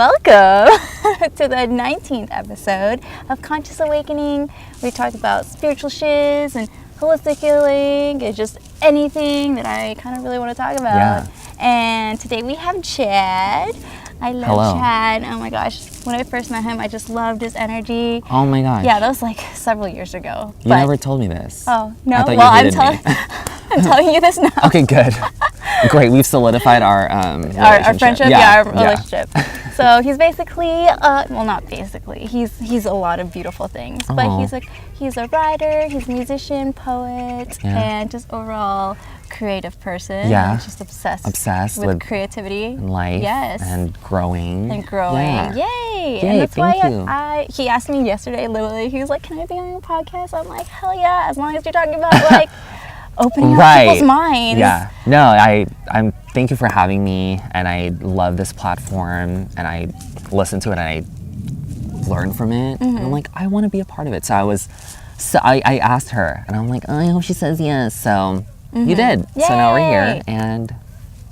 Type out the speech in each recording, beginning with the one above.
welcome to the 19th episode of Conscious Awakening. We talk about spiritual shiz and holistic healing and just anything that I kind of really want to talk about. Yeah. And today we have Chad. I love Hello. Chad. Oh my gosh. When I first met him, I just loved his energy. Oh my gosh. Yeah, that was like several years ago. You never told me this. Oh, no? I thought Well, you hated me. I'm telling you this now. Okay, good. Great, we've solidified our Our friendship, our Yeah. relationship. So he's basically, well, not basically. He's a lot of beautiful things, but Aw. he's a writer, he's a musician, poet, and just overall creative person. Yeah. He's just obsessed with creativity and life. Yes. And growing. Yeah. Yay! Yay, And that's thank why you. he asked me yesterday, literally, he was like, "Can I be on your podcast?" I'm like, "Hell yeah!" As long as you're talking about like opening up people's minds. Yeah. No, I'm thank you for having me, and I love this platform, and I listen to it and I learn from it. And I'm like, I want to be a part of it. So I asked her, and I'm like, I hope she says yes. So you did. Yay. So now we're here, and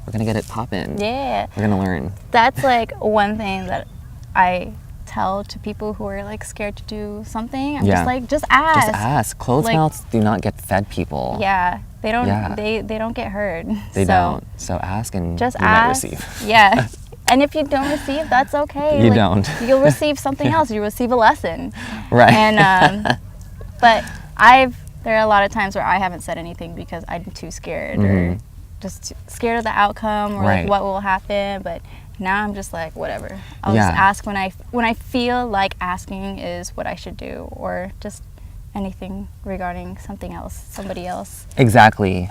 we're gonna get it poppin'. Yeah. We're gonna learn. That's like one thing that I tell to people who are like scared to do something. I'm just like, just ask. Just ask. Closed Like- mouths do not get fed people. Yeah. They don't Yeah. they don't get heard. They So don't. So ask and just you ask. might receive. Yeah. And if you don't receive, that's okay. You don't. You'll receive something else. You'll receive a lesson. Right. And but there are a lot of times where I haven't said anything because I'm too scared or just scared of the outcome or Right. like what will happen. But now I'm just like, whatever. I'll Yeah. just ask when I feel like asking is what I should do, or just anything regarding something else, somebody else. Exactly.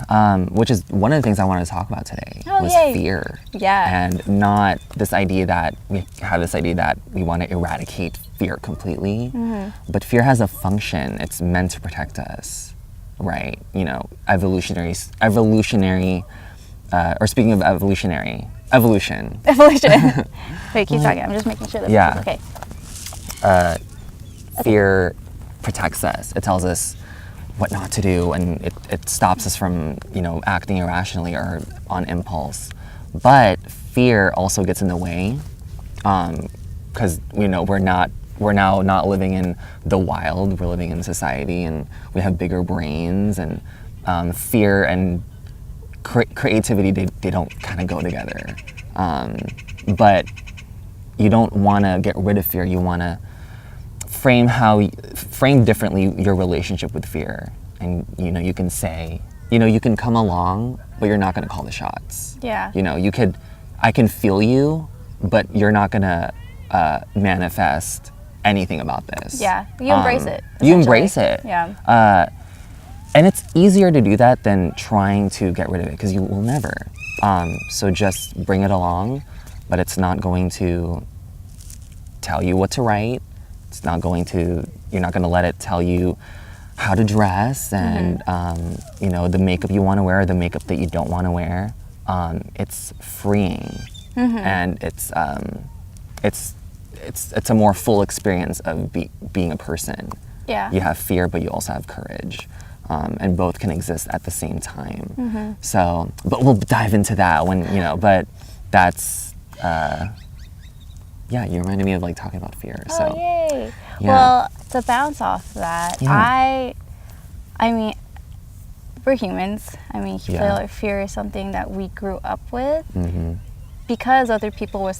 Which is one of the things I wanted to talk about today was yay. fear. Yeah. And not this idea that we have this idea that we want to eradicate fear completely. But fear has a function. It's meant to protect us, right? You know, evolutionary, or speaking of evolution. Evolution. Wait, keep talking. I'm just making sure that Yeah. okay. Fear protects us. It tells us what not to do, and it stops us from, acting irrationally or on impulse. But fear also gets in the way, because we're now not living in the wild. We're living in society, and we have bigger brains, and fear and creativity, they don't kind of go together. But you don't want to get rid of fear. You want to frame differently your relationship with fear. And you can say, you can come along, but you're not going to call the shots. Yeah. I can feel you, but you're not going to manifest anything about this. Yeah. You embrace it. You essentially. embrace it. Yeah. And it's easier to do that than trying to get rid of it, because you will never. So just bring it along, but it's not going to tell you what to write. It's not going to, you're not going to let it tell you how to dress and, the makeup you want to wear or the makeup that you don't want to wear. It's freeing, and it's a more full experience of being a person. Yeah. You have fear, but you also have courage. And both can exist at the same time. So, but we'll dive into that but that's, you reminded me of like talking about fear. Oh, So, yay. Yeah. Well, to bounce off that, Yeah. I mean, we're humans. I mean, Yeah. fear is something that we grew up with Mm-hmm. because other people were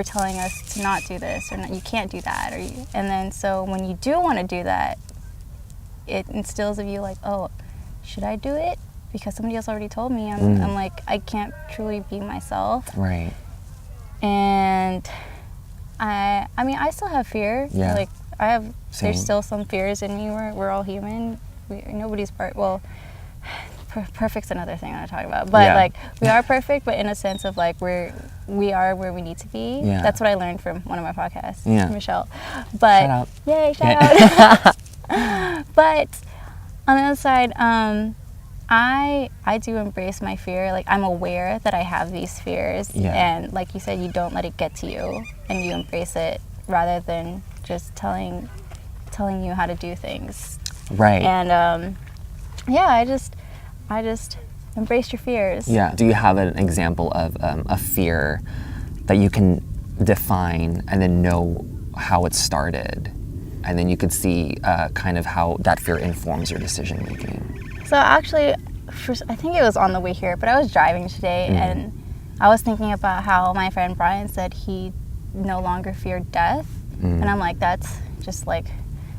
telling us to not do this, or you can't do that, and then so when you do want to do that, it instills of you like, oh, should I do it? Because somebody else already told me. I'm like, I can't truly be myself. Right. And I mean, I still have fear. Yeah. Like Same. there's still some fears in me. We're all human. Nobody's well, perfect's another thing I want to talk about. But like, we are perfect, but in a sense of like we are where we need to be. Yeah. That's what I learned from one of my podcasts, Yeah. Michelle. But Shout out. yay, shout out. But on the other side, I do embrace my fear. Like, I'm aware that I have these fears, and like you said, you don't let it get to you, and you embrace it rather than just telling you how to do things. Right. And I just embrace your fears. Yeah. Do you have an example of a fear that you can define and then know how it started, and then you could see kind of how that fear informs your decision making. So actually, I think it was on the way here, but I was driving today and I was thinking about how my friend Brian said he no longer feared death. And I'm like, that's just like,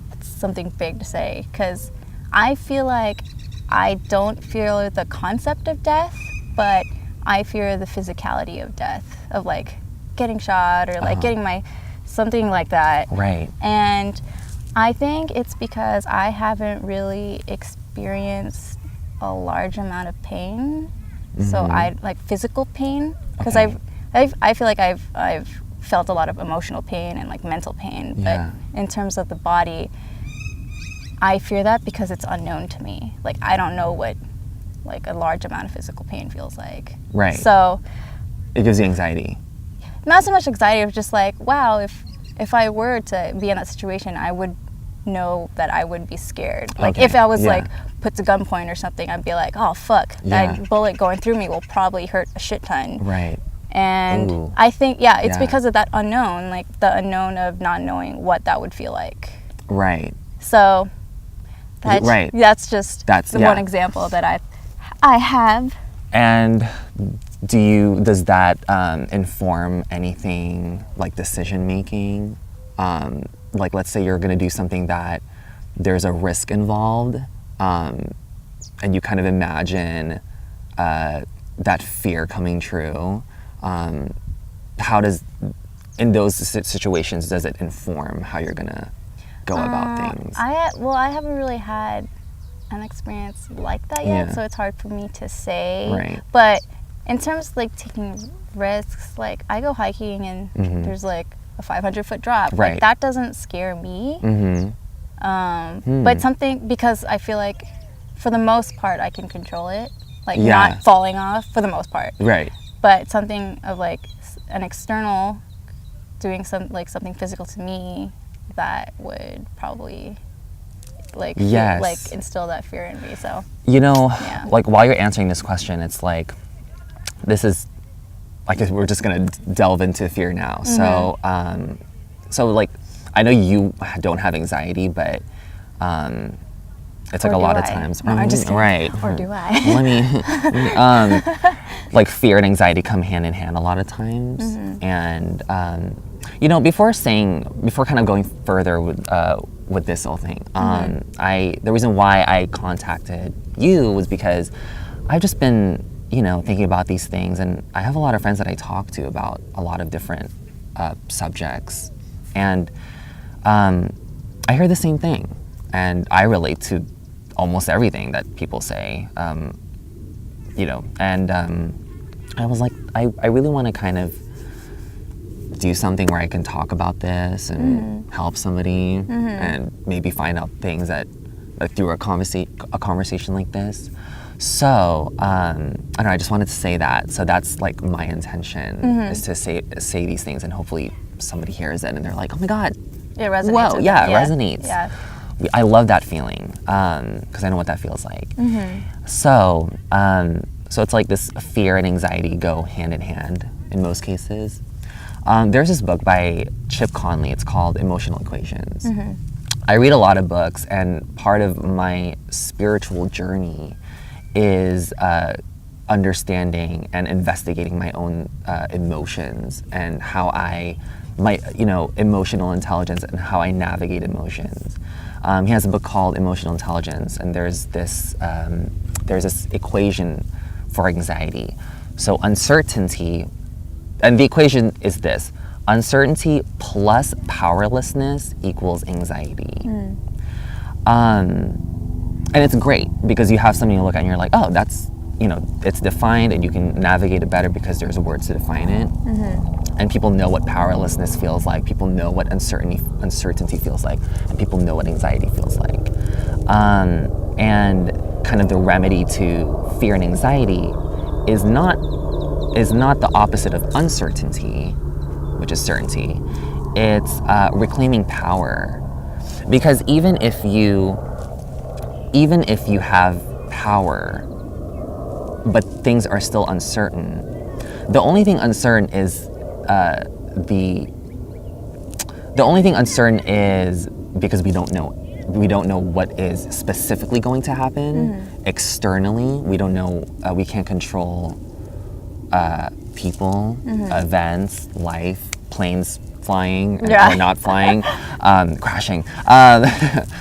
that's something big to say, because I feel like I don't fear the concept of death, but I fear the physicality of death, of like getting shot or like getting something like that. Right. And I think it's because I haven't really experienced a large amount of pain. So I like physical pain, because I feel like I've felt a lot of emotional pain and like mental pain. Yeah. But in terms of the body, I fear that because it's unknown to me. Like I don't know what like a large amount of physical pain feels like. Right. So it gives you anxiety. Not so much anxiety, of just like, wow, if I were to be in that situation, I would know that I would be scared. Like if I was like put to gunpoint or something, I'd be like, oh fuck, that bullet going through me will probably hurt a shit ton. Right. And I think, it's because of that unknown, like the unknown of not knowing what that would feel like. Right. So that's just one example that I have. And does that inform anything like decision making? Like let's say you're going to do something that there's a risk involved, and you kind of imagine that fear coming true. How does, in those situations, does it inform how you're going to go about things? I haven't really had an experience like that yet, so it's hard for me to say. Right. But in terms of like taking risks, like I go hiking and there's like a 500-foot drop. Right. Like that doesn't scare me. But something, because I feel like for the most part I can control it, like not falling off for the most part. Right. But something of like an external doing something physical to me, that would probably like instill that fear in me. So like while you're answering this question, it's like this is like we're just gonna delve into fear now. So so like I know you don't have anxiety, but it's like a lot of times. No, I'm just kidding. Right. Or do I? Let me like fear and anxiety come hand in hand a lot of times. And before kind of going further with this whole thing, the reason why I contacted you was because I've just been thinking about these things, and I have a lot of friends that I talk to about a lot of different subjects, and I hear the same thing, and I relate to almost everything that people say, and I was like, I really want to kind of do something where I can talk about this and help somebody, and maybe find out things that through a conversation like this. So I don't know, I just wanted to say that. So that's like my intention, is to say these things, and hopefully somebody hears it and they're like, oh my God, it resonates. Whoa, it resonates. Yeah. I love that feeling, because I know what that feels like. So it's like this fear and anxiety go hand in hand in most cases. There's this book by Chip Conley. It's called Emotional Equations. I read a lot of books, and part of my spiritual journey is understanding and investigating my own emotions, and how my emotional intelligence, and how I navigate emotions. He has a book called Emotional Intelligence, and there's this equation for anxiety. So uncertainty, and the equation is this: uncertainty plus powerlessness equals anxiety. And it's great because you have something to look at and you're like, oh, that's, it's defined, and you can navigate it better because there's words to define it. And people know what powerlessness feels like. People know what uncertainty feels like, and people know what anxiety feels like. And kind of the remedy to fear and anxiety is not the opposite of uncertainty, which is certainty. It's reclaiming power, because even if you have power, but things are still uncertain, the only thing uncertain is the only thing uncertain is because we don't know what is specifically going to happen externally. We don't know, we can't control people, events, life, planes flying or not flying, crashing.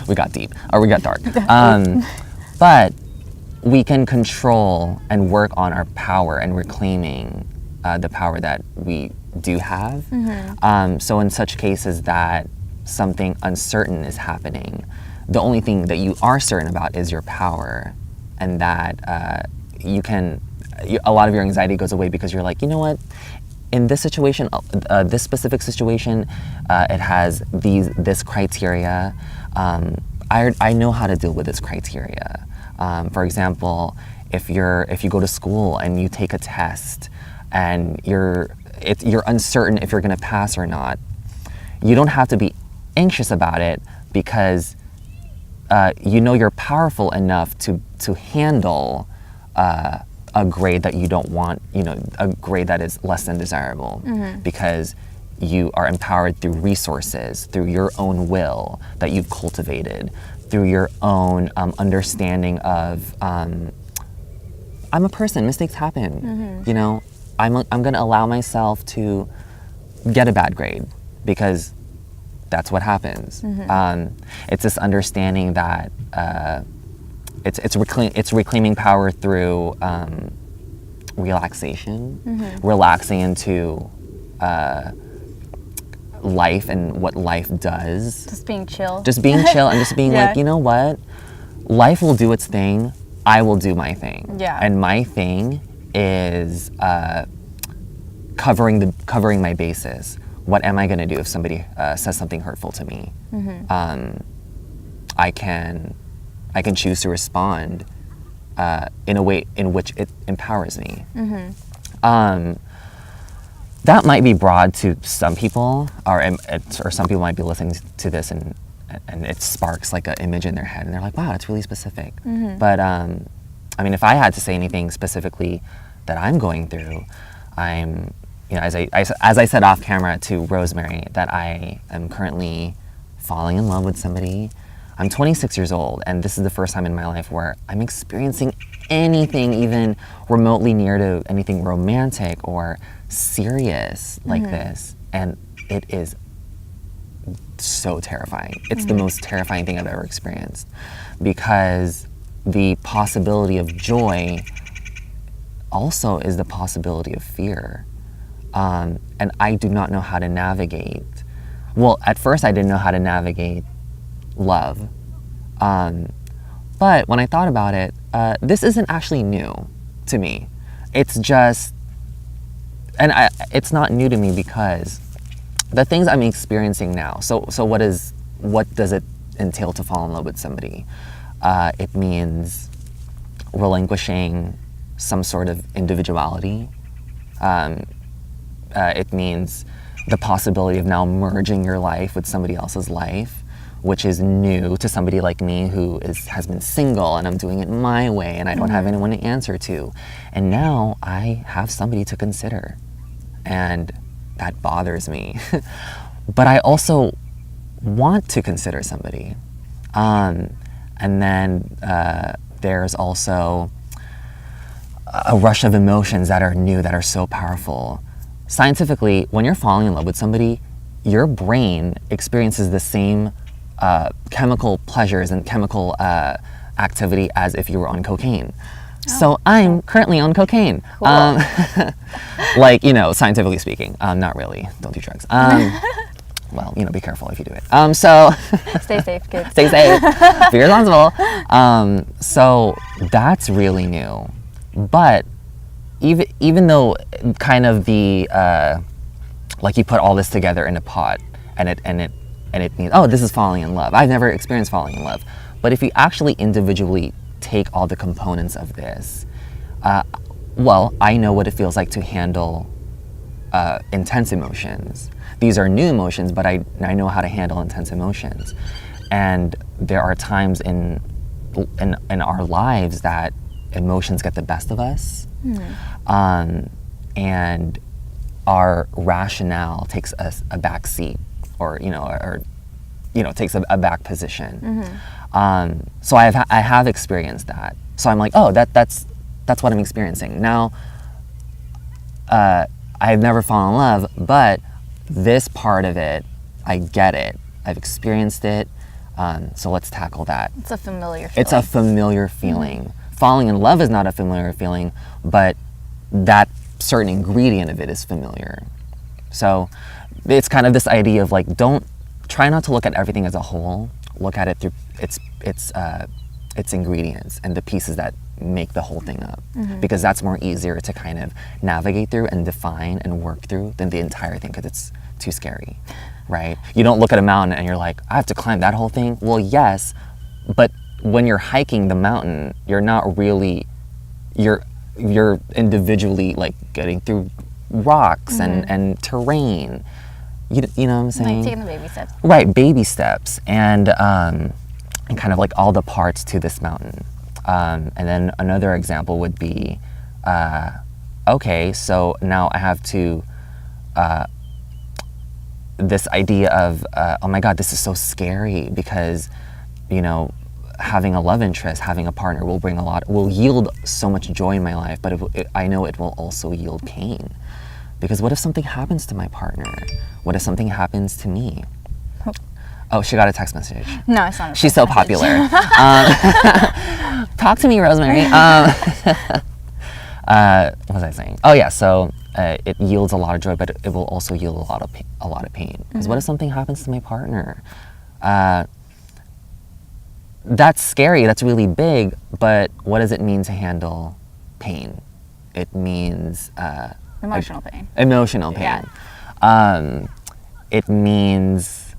We got deep, or we got dark. But we can control and work on our power and reclaiming the power that we do have. So in such cases that something uncertain is happening, the only thing that you are certain about is your power, and that a lot of your anxiety goes away because you're like, you know what, in this situation, this specific situation, it has this criteria. I know how to deal with this criteria. For example, if you go to school and you take a test and you're uncertain if you're going to pass or not, you don't have to be anxious about it because you know you're powerful enough to handle a grade that you don't want, a grade that is less than desirable, because you are empowered through resources, through your own will that you've cultivated, through your own understanding of, I'm a person, mistakes happen, I'm going to allow myself to get a bad grade because that's what happens. It's this understanding that it's reclaiming power through relaxation, relaxing into life and what life does. Just being chill. Just being chill and just being like, you know what? Life will do its thing. I will do my thing. Yeah. And my thing is covering my bases. What am I going to do if somebody says something hurtful to me? I can choose to respond in a way in which it empowers me. That might be broad to some people, or some people might be listening to this and it sparks like an image in their head, and they're like, "Wow, that's really specific." But I mean, if I had to say anything specifically that I'm going through, I'm, as I said off camera to Rosemary, that I am currently falling in love with somebody. I'm 26 years old, and this is the first time in my life where I'm experiencing anything even remotely near to anything romantic or serious like this, and it is so terrifying. It's the most terrifying thing I've ever experienced, because the possibility of joy also is the possibility of fear, and I do not know how to navigate. Well, at first I didn't know how to navigate love, but when I thought about it, this isn't actually new to me. It's just, and it's not new to me because the things I'm experiencing now. So what does it entail to fall in love with somebody? It means relinquishing some sort of individuality. It means the possibility of now merging your life with somebody else's life, which is new to somebody like me who has been single, and I'm doing it my way, and I don't have anyone to answer to. And now I have somebody to consider, and that bothers me. But I also want to consider somebody. And then there's also a rush of emotions that are new, that are so powerful. Scientifically, when you're falling in love with somebody, your brain experiences the same chemical pleasures and chemical activity as if you were on cocaine. So I'm currently on cocaine. Cool. Like, scientifically speaking. Not really. Don't do drugs. Well, be careful if you do it. So Stay safe, kids. Stay safe. Be responsible. So that's really new. But even though kind of the like you put all this together in a pot, and it means, oh, this is falling in love. I've never experienced falling in love. But if you actually individually take all the components of this, well, I know what it feels like to handle intense emotions. These are new emotions, but I know how to handle intense emotions. And there are times in our lives that emotions get the best of us. And our rationale takes a back seat, or takes a back position. So I have experienced that. So I'm like, oh, that's what I'm experiencing now. I've never fallen in love, but this part of it, I get it. I've experienced it. So let's tackle that. It's a familiar feeling. It's a familiar feeling. Falling in love is not a familiar feeling, but that certain ingredient of it is familiar. So it's kind of this idea of like, try not to look at everything as a whole. Look at it through its ingredients and the pieces that make the whole thing up, because that's more easier to kind of navigate through and define and work through than the entire thing, because it's too scary, right? You don't look at a mountain and you're like, I have to climb that whole thing. Well, yes, but when you're hiking the mountain, you're not really, you're individually like getting through rocks and terrain. You know what I'm saying? Like taking the baby steps. Right, baby steps, and kind of like all the parts to this mountain. And then another example would be, okay, so now I have to, this idea of, oh my God, this is so scary, because, having a love interest, having a partner will yield so much joy in my life, but I know it will also yield pain. Because what if something happens to my partner? What if something happens to me? Oh, she got a text message. No, it's not. She's so popular. Talk to me, Rosemary. What was I saying? Oh yeah, so it yields a lot of joy, but it will also yield a lot of pain. Because what if something happens to my partner? That's scary. That's really big. But what does it mean to handle pain? It means Emotional pain. Emotional pain. Yeah. It means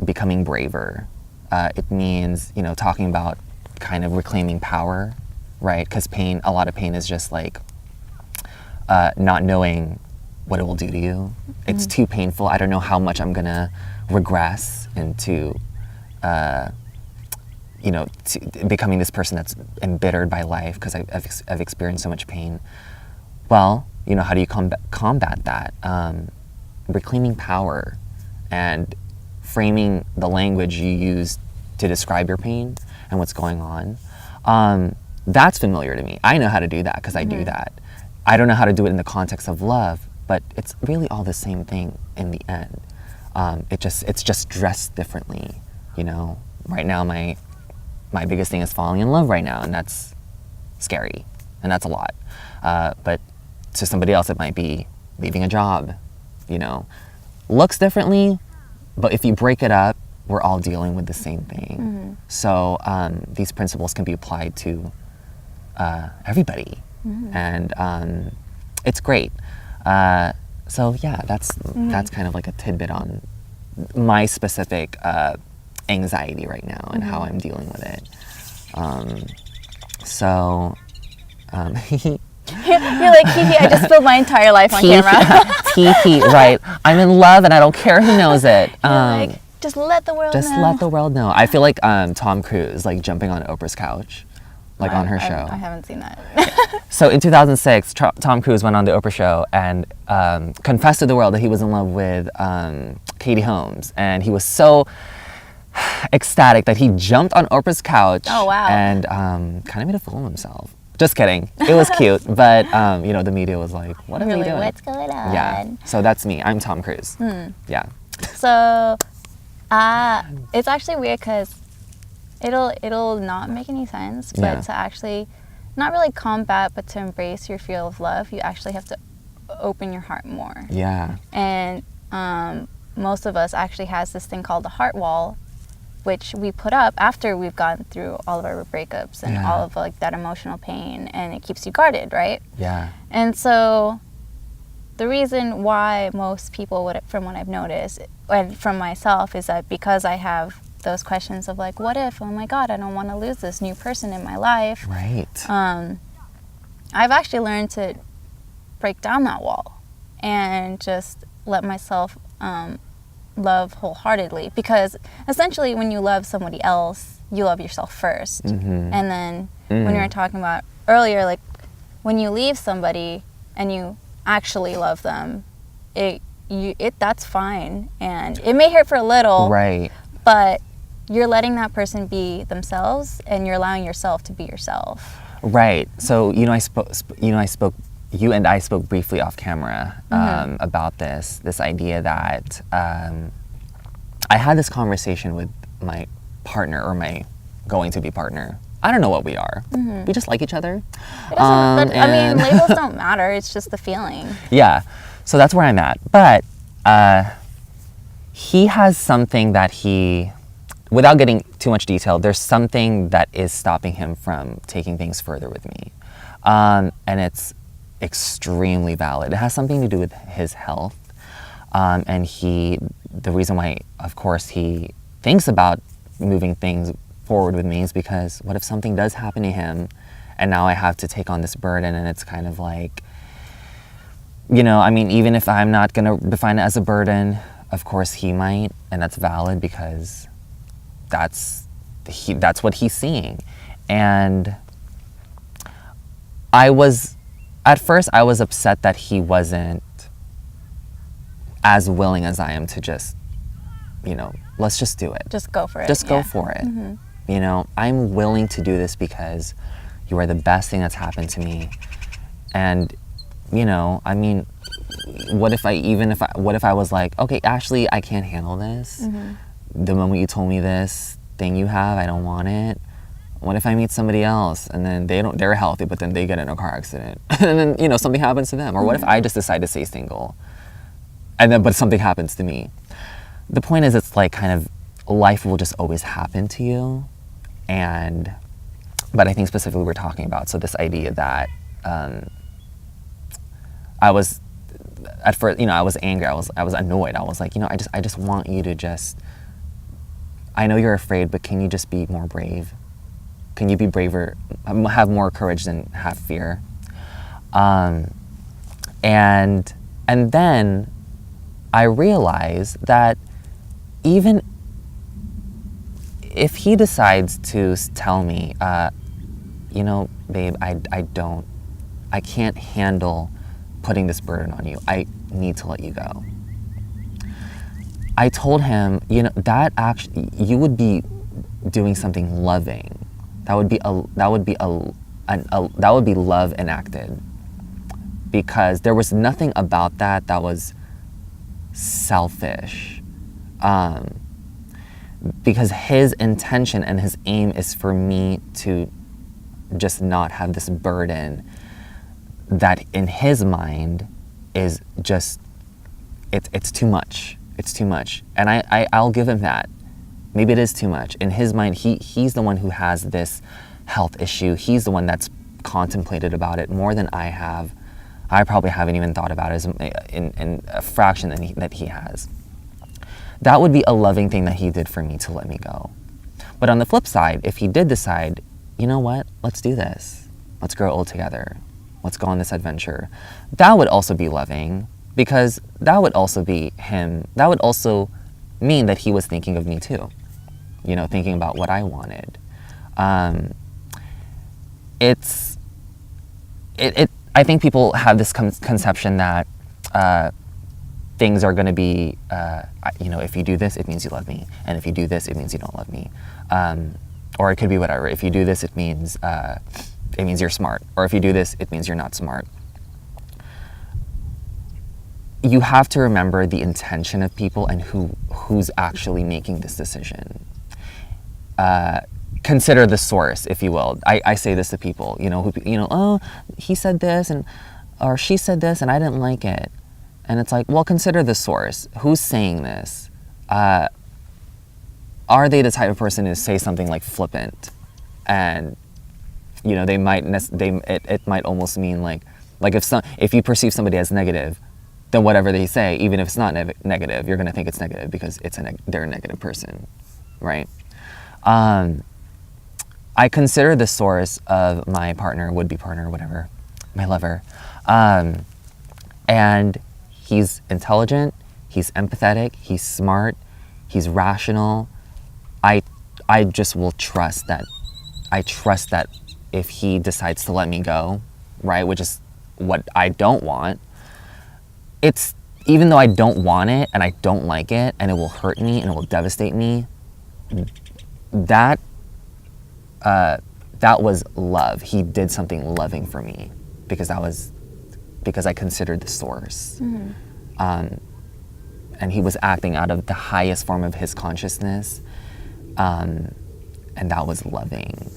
becoming braver. It means, talking about kind of reclaiming power, right? Because a lot of pain is just like not knowing what it will do to you. It's too painful. I don't know how much I'm gonna regress into, to becoming this person that's embittered by life because I've experienced so much pain. Well, how do you combat that? Reclaiming power and framing the language you use to describe your pain and what's going on. That's familiar to me. I know how to do that because I do that. I don't know how to do it in the context of love, but it's really all the same thing in the end. It's just dressed differently. Right now my biggest thing is falling in love right now, and that's scary, and that's a lot. But to somebody else, it might be leaving a job. Looks differently, but if you break it up, we're all dealing with the same thing. So these principles can be applied to everybody, and it's great. So yeah, that's kind of like a tidbit on my specific anxiety right now and how I'm dealing with it. You're like, I just spilled my entire life on camera. Right. I'm in love and I don't care who knows it. Like, just let the world know. Just let the world know. I feel like Tom Cruise, like jumping on Oprah's couch, like on her show. I haven't seen that. So in 2006, Tom Cruise went on the Oprah show and confessed to the world that he was in love with Katie Holmes. And he was so ecstatic that he jumped on Oprah's couch. Oh, wow. And kind of made a fool of himself. Just kidding. It was cute, but the media was like, "What are we doing? What's going on?" Yeah. So that's me. I'm Tom Cruise. Yeah. So, it's actually weird because it'll not make any sense, but to actually not really combat, but to embrace your feel of love, you actually have to open your heart more. Yeah. And most of us actually has this thing called the heart wall, which we put up after we've gone through all of our breakups and all of like that emotional pain, and it keeps you guarded, right? Yeah. And so the reason why most people from what I've noticed and from myself is that because I have those questions of like, what if, oh my God, I don't want to lose this new person in my life. Right. I've actually learned to break down that wall and just let myself love wholeheartedly, because essentially when you love somebody else, you love yourself first. And then when you were talking about earlier, like when you leave somebody, and you actually love them, that's fine, and it may hurt for a little, right, but you're letting that person be themselves, and you're allowing yourself to be yourself. right. So you and I spoke briefly off camera about this idea that I had this conversation with my partner, or my going to be partner. I don't know what we are. We just like each other. It doesn't, but, I mean, labels don't matter. It's just the feeling. Yeah. So that's where I'm at. But he has something that without getting too much detail, there's something that is stopping him from taking things further with me. And it's extremely valid. It has something to do with his health. And the reason why, of course, he thinks about moving things forward with me is because what if something does happen to him and now I have to take on this burden, and it's kind of like, I mean, even if I'm not going to define it as a burden, of course he might, and that's valid because that's what he's seeing. And at first I was upset that he wasn't as willing as I am to just, let's just do it. Just go for it. Just go for it. I'm willing to do this because you are the best thing that's happened to me. And, I mean, what if I was like, okay, Ashley, I can't handle this. The moment you told me this thing you have, I don't want it. What if I meet somebody else and then they're healthy, but then they get in a car accident and then, something happens to them? Or what if I just decide to stay single but something happens to me? The point is, it's like kind of life will just always happen to you. But I think specifically we're talking about, so this idea that I was, at first, I was angry, I was annoyed. I was like, I just want you to just, I know you're afraid, but can you just be more brave? Can you be braver, have more courage than have fear? And then I realized that even if he decides to tell me, babe, I can't handle putting this burden on you. I need to let you go. I told him, that actually, you would be doing something loving. That would be love enacted, because there was nothing about that was selfish. Because his intention and his aim is for me to just not have this burden that in his mind is just, it's too much. It's too much. And I'll give him that. Maybe it is too much. In his mind, he's the one who has this health issue. He's the one that's contemplated about it more than I have. I probably haven't even thought about it in a fraction that he has. That would be a loving thing that he did for me, to let me go. But on the flip side, if he did decide, you know what, let's do this. Let's grow old together. Let's go on this adventure. That would also be loving, because that would also be him. That would also mean that he was thinking of me too. Thinking about what I wanted. I think people have this conception that things are going to be, if you do this, it means you love me. And if you do this, it means you don't love me. Or it could be whatever. If you do this, it means you're smart. Or if you do this, it means you're not smart. You have to remember the intention of people and who's actually making this decision. Consider the source, if you will. I say this to people, oh, he said this or she said this and I didn't like it. And it's like, well, consider the source. Who's saying this? Are they the type of person to say something like flippant? And, it might almost mean like if you perceive somebody as negative, then whatever they say, even if it's not negative, you're going to think it's negative because they're a negative person, right? I consider the source of my partner, would-be partner, whatever, my lover, and he's intelligent, he's empathetic, he's smart, he's rational. I just will trust that. I trust that if he decides to let me go, right, which is what I don't want, it's, even though I don't want it and I don't like it and it will hurt me and it will devastate me, that was love. He did something loving for me because I considered the source. And he was acting out of the highest form of his consciousness, and that was loving.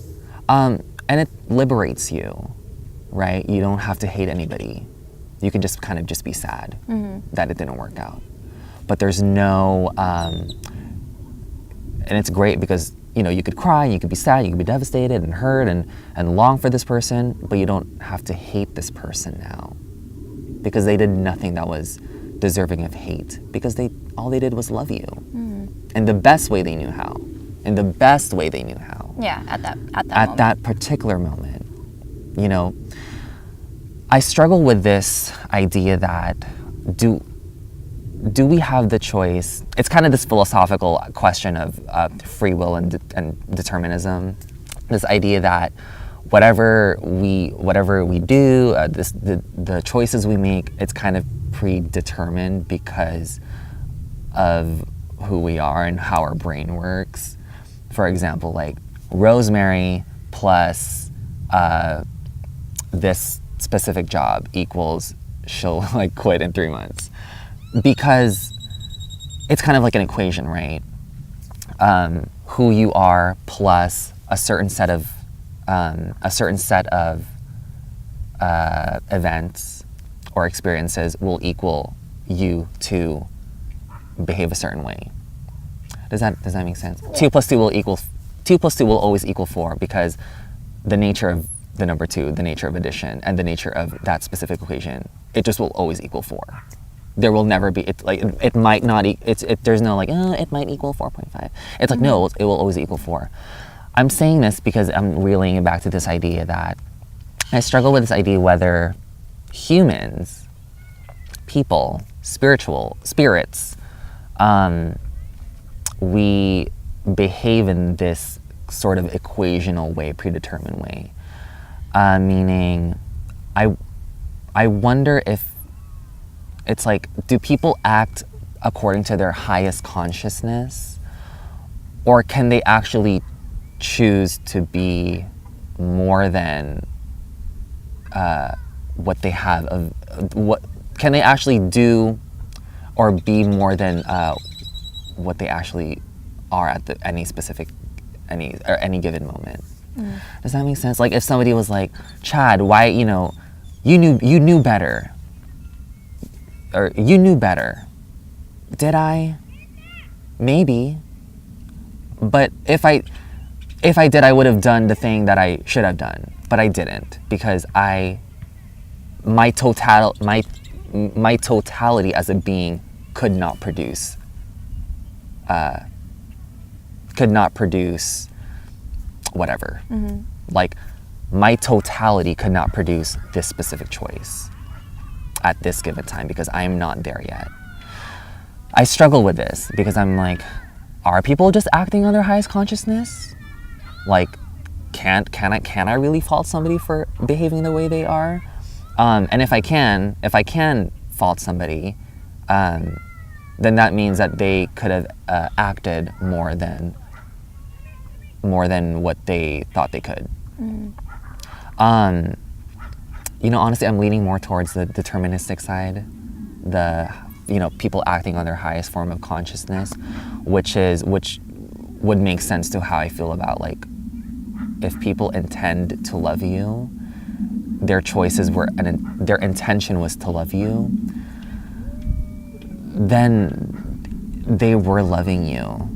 And it liberates you, right? You don't have to hate anybody. You can just kind of just be sad that it didn't work out. But there's no, and it's great because, you know, you could cry, you could be sad, you could be devastated and hurt and long for this person, but you don't have to hate this person now because they did nothing that was deserving of hate, because all they did was love you in the best way they knew how. In the best way they knew how. Yeah, at that moment. That particular moment. You know, I struggle with this idea that do we have the choice? It's kind of this philosophical question of free will and determinism. This idea that whatever we do, the choices we make, it's kind of predetermined because of who we are and how our brain works. For example, like Rosemary plus this specific job equals she'll like quit in 3 months, because it's kind of like an equation, right? Who you are plus a certain set of events or experiences will equal you to behave a certain way. Does that make sense? Yeah. 2 plus 2 will always equal 4, because the nature of the number 2, the nature of addition, and the nature of that specific equation, it just will always equal 4. There will never be, it might not, there's no like, it might equal 4.5. It's like, no, it will always equal 4. I'm saying this because I'm reeling it back to this idea that I struggle with this idea whether humans, people, spirits, we behave in this sort of equational way, predetermined way. Meaning, I wonder if it's like, do people act according to their highest consciousness, or can they actually choose to be more than what they have what can they actually do or be more than what they actually are at any any given moment? Does that make sense? Like if somebody was like, Chad, why, you knew better, or you knew better. Did I? Maybe. But if I did, I would have done the thing that I should have done, but I didn't, because my totality as a being could not produce whatever. Like my totality could not produce this specific choice at this given time, because I am not there yet. I struggle with this because I'm like, are people just acting on their highest consciousness? Like, can I really fault somebody for behaving the way they are? And if I can fault somebody, then that means that they could have acted more than what they thought they could. Honestly, I'm leaning more towards the deterministic side, people acting on their highest form of consciousness, which would make sense to how I feel about, like, if people intend to love you, their choices were, and their intention was to love you, then they were loving you,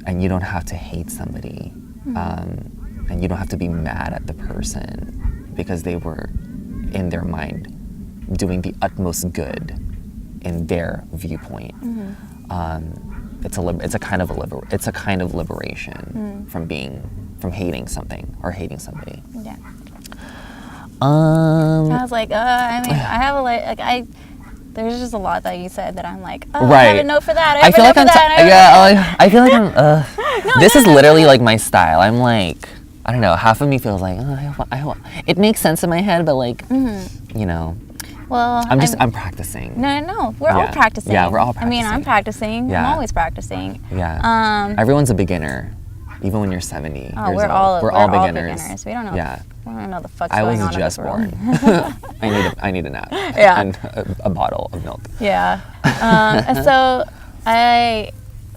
and you don't have to hate somebody, and you don't have to be mad at the person because they were, in their mind, doing the utmost good in their viewpoint. It's a kind of liberation from hating something or hating somebody. Yeah. I was like, I have there's just a lot that you said that I'm like, right. I have a note for that. I feel like I'm. I feel like I'm. This is literally like my style. I'm like, I don't know, half of me feels like, oh, I hope it makes sense in my head, but like, you know, Well, I'm practicing. No. We're all practicing. Yeah, we're all practicing. I mean, I'm practicing. Yeah. I'm always practicing. Yeah. Everyone's a beginner, even when you're 70 Oh, years we're old. We're all beginners. We don't know. Yeah. We don't know the fuck's I going was on in just this world. born. I need a nap. Yeah. And a bottle of milk. Yeah. And so I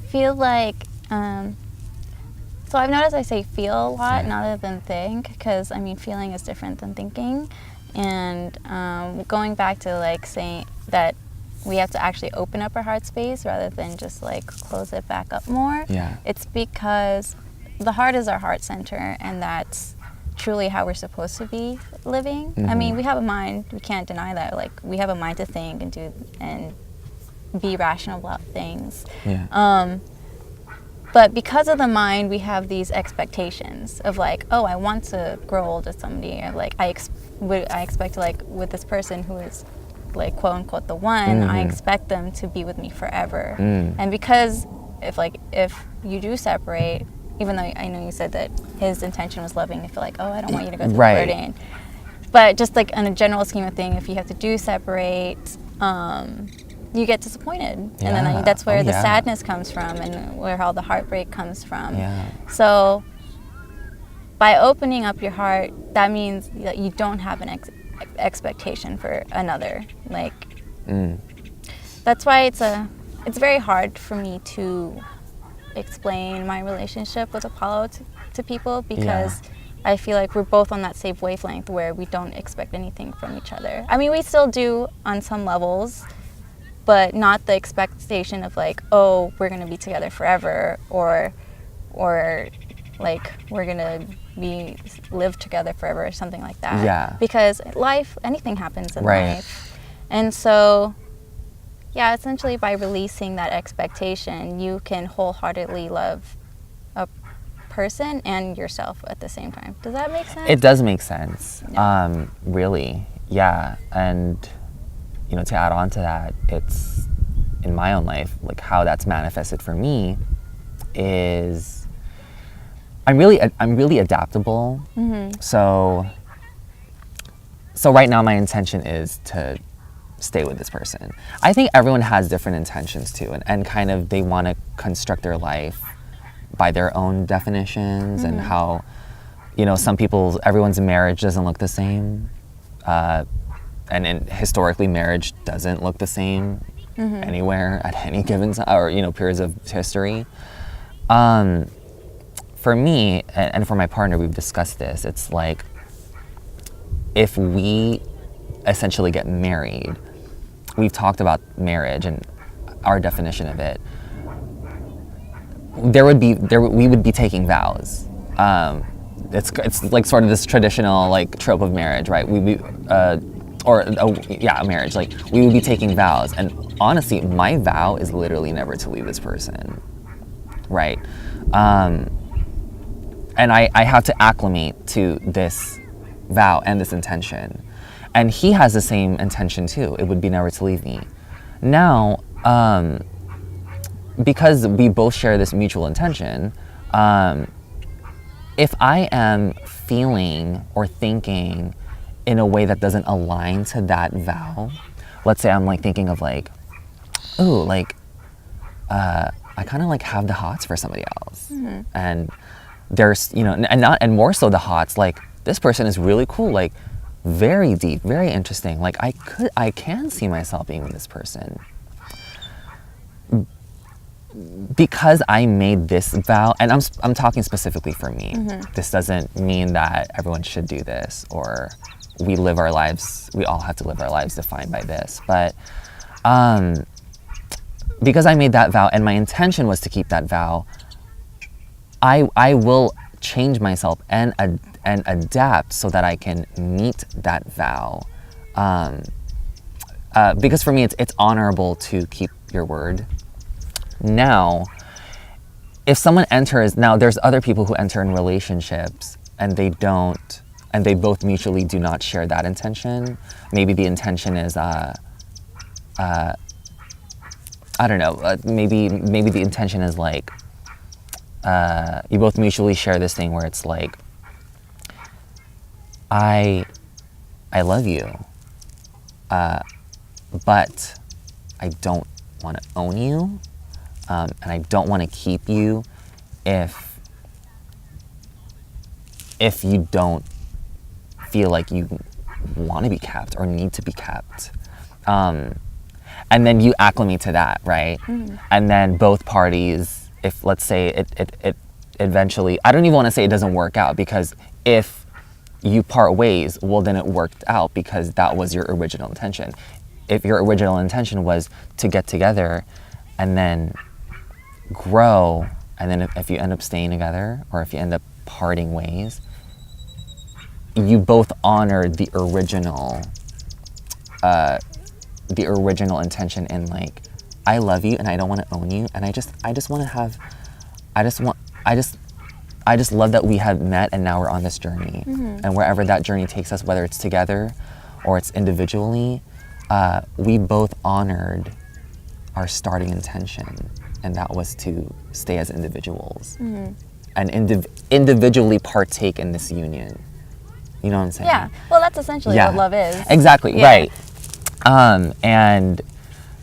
feel like, so I've noticed I say feel a lot rather than think, because I mean, feeling is different than thinking. And going back to like saying that we have to actually open up our heart space rather than just like close it back up more. Yeah. It's because the heart is our heart center, and that's truly how we're supposed to be living. I mean, we have a mind, we can't deny that. Like, we have a mind to think and do and be rational about things. Yeah. But because of the mind, we have these expectations of like, oh, I want to grow old with somebody, or like I expect to, like, with this person who is like quote unquote the one, I expect them to be with me forever. And because if you do separate, even though I know you said that his intention was loving, I feel like, oh, I don't want you to go through the burden. But just like in a general scheme of thing, if you have to do separate, you get disappointed. And then that's where the sadness comes from, and where all the heartbreak comes from. So by opening up your heart, that means that you don't have an expectation for another. Like, that's why it's very hard for me to explain my relationship with Apollo to people, because I feel like we're both on that same wavelength where we don't expect anything from each other. I mean, we still do on some levels, but not the expectation of like, oh, we're gonna be together forever, or like we're gonna live together forever, or something like that. Yeah. Because anything happens in life. And so, yeah, essentially by releasing that expectation, you can wholeheartedly love a person and yourself at the same time. Does that make sense? It does make sense. Yeah. Really. Yeah. And, you know, to add on to that, it's in my own life, like how that's manifested for me is I'm really adaptable. So right now my intention is to stay with this person. I think everyone has different intentions too, and kind of they want to construct their life by their own definitions, and how, you know, everyone's marriage doesn't look the same, and historically marriage doesn't look the same anywhere at any given time, or, you know, periods of history. For me and for my partner, we've discussed this. It's like, if we essentially get married, we've talked about marriage and our definition of it. We would be taking vows. It's like sort of this traditional like trope of marriage, right? Marriage. Like, we would be taking vows, and honestly, my vow is literally never to leave this person, right? And I have to acclimate to this vow and this intention. And he has the same intention too. It would be never to leave me. Now, because we both share this mutual intention, if I am feeling or thinking in a way that doesn't align to that vow, let's say I'm like thinking of like, ooh, like, I kind of like have the hots for somebody else. And there's, you know, and more so the hots, like, this person is really cool, like, very deep, very interesting. Like, I can see myself being with this person. Because I made this vow, and I'm talking specifically for me. This doesn't mean that everyone should do this, or we all have to live our lives defined by this. But because I made that vow, and my intention was to keep that vow, I will change myself and adapt so that I can meet that vow. Because for me, it's honorable to keep your word. Now, if someone there's other people who enter in relationships and they both mutually do not share that intention. Maybe the intention is, I don't know, maybe the intention is like, you both mutually share this thing where it's like, I love you, but I don't want to own you, and I don't want to keep you if you don't feel like you want to be kept or need to be kept. And then you acclimate to that, right? And then both parties, if let's say it eventually, I don't even want to say it doesn't work out, because if you part ways, well, then it worked out because that was your original intention. If your original intention was to get together and then grow, and then if you end up staying together or if you end up parting ways, you both honored the original intention, and like, I love you and I don't want to own you, and I just want to have, I just love that we have met and now we're on this journey. And wherever that journey takes us, whether it's together or it's individually, we both honored our starting intention, and that was to stay as individuals and individually partake in this union. You know what I'm saying? Yeah. Well, that's essentially what love is. Exactly. Yeah. Right. And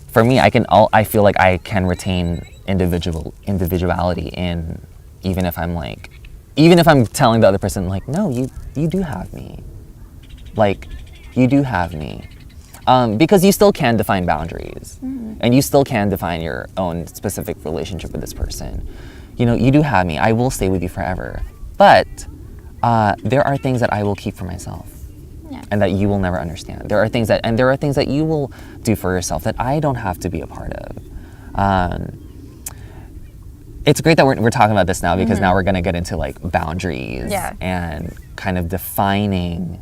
for me, I feel like I can retain individuality in, even if I'm telling the other person, like, no, you do have me. Like, you do have me. Because you still can define boundaries, and you still can define your own specific relationship with this person. You know, you do have me. I will stay with you forever. But there are things that I will keep for myself. Yeah. And that you will never understand. There are things that you will do for yourself that I don't have to be a part of. It's great that we're talking about this now, because now we're going to get into like boundaries and kind of defining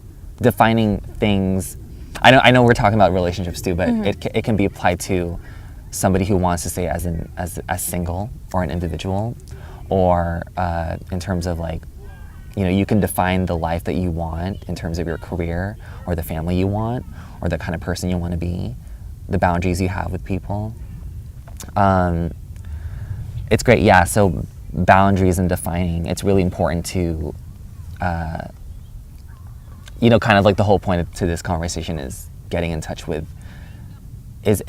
things. I know we're talking about relationships too, but it can be applied to somebody who wants to stay as single or an individual, or in terms of like, you know, you can define the life that you want in terms of your career or the family you want or the kind of person you want to be, the boundaries you have with people. It's great, yeah. So boundaries and defining, it's really important to, you know, kind of like the whole point to this conversation is getting in touch with, is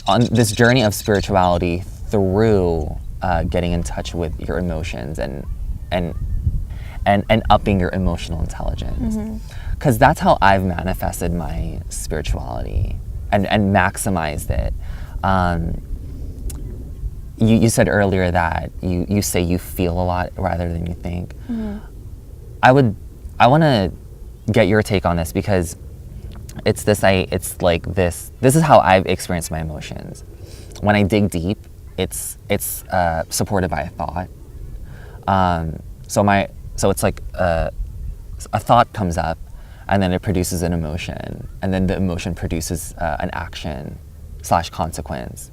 on this journey of spirituality through getting in touch with your emotions and upping your emotional intelligence. Because that's how I've manifested my spirituality and maximized it. You said earlier that you say you feel a lot rather than you think. I want to get your take on this, because it's like this is how I've experienced my emotions. When I dig deep, it's supported by a thought. So it's like a thought comes up, and then it produces an emotion, and then the emotion produces an action / consequence,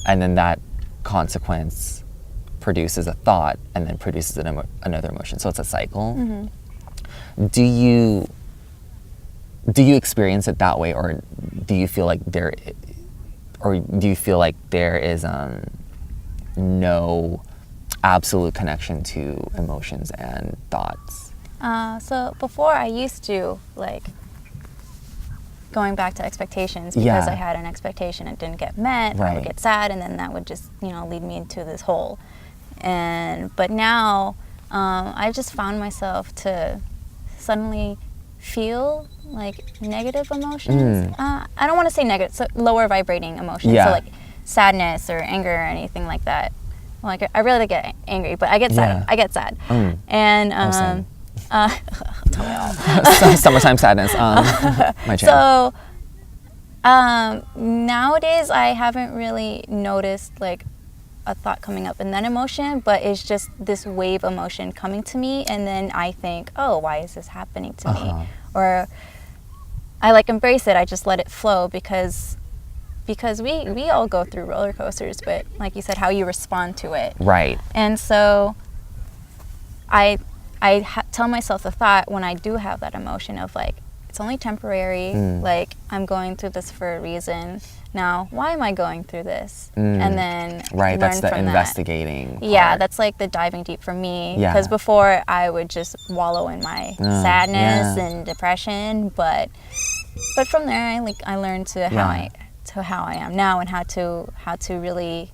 and then that consequence produces a thought, and then produces another emotion. So it's a cycle. Do you experience it that way, or do you feel like there is no absolute connection to emotions and thoughts? So before, I used to, like, going back to expectations, because I had an expectation and didn't get met, I would get sad, and then that would just, you know, lead me into this hole. But now I just found myself to suddenly feel like negative emotions. I don't want to say negative, so lower vibrating emotions. So like sadness or anger or anything like that. Like, I really get angry, but I get sad. I get sad. And summertime sadness. My So channel. nowadays I haven't really noticed like a thought coming up and then emotion, but it's just this wave emotion coming to me, and then I think, oh, why is this happening to me? Or I like embrace it. I just let it flow, because we all go through roller coasters, but like you said, how you respond to it. Right. And so I tell myself the thought when I do have that emotion of like, it's only temporary. Like, I'm going through this for a reason. Now, why am I going through this? And then right, learn that's the from investigating that. part. Yeah, that's like the diving deep for me. Yeah. Because before, I would just wallow in my sadness and depression. But from there, I learned to how I am now, and how to really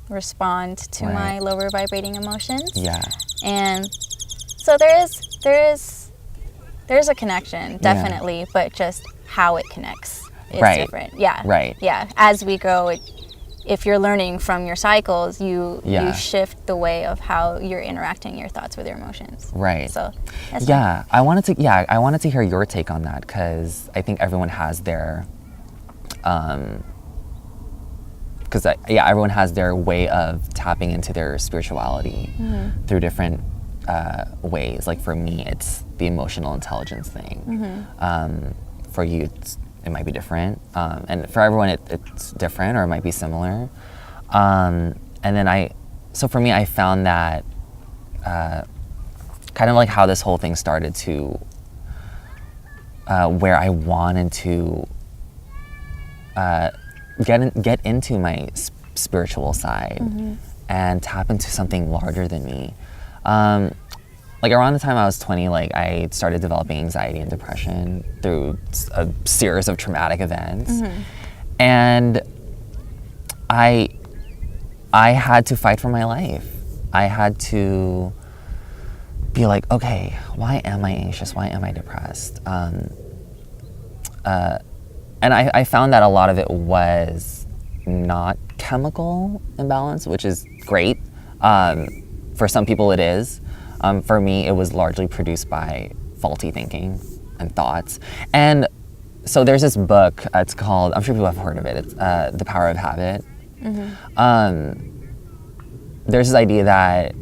respond to my lower vibrating emotions. Yeah. And so there's a connection, definitely, but just how it connects is different. Yeah. Right. Yeah. As we grow, if you're learning from your cycles, you shift the way of how you're interacting your thoughts with your emotions. Right. So that's yeah, I wanted to hear your take on that, because I think everyone has their everyone has their way of tapping into their spirituality through different ways. Like, for me, it's the emotional intelligence thing. For you, it might be different, and for everyone, it's different, or it might be similar. And then so for me, I found that kind of like how this whole thing started to where I wanted to get into my spiritual side and tap into something larger than me. Like, around the time I was 20, like, I started developing anxiety and depression through a series of traumatic events. And I had to fight for my life. I had to be like, okay, why am I anxious? Why am I depressed? And I found that a lot of it was not chemical imbalance, which is great. For some people it is. For me, it was largely produced by faulty thinking and thoughts. And so there's this book, it's called, I'm sure people have heard of it, it's The Power of Habit. There's this idea that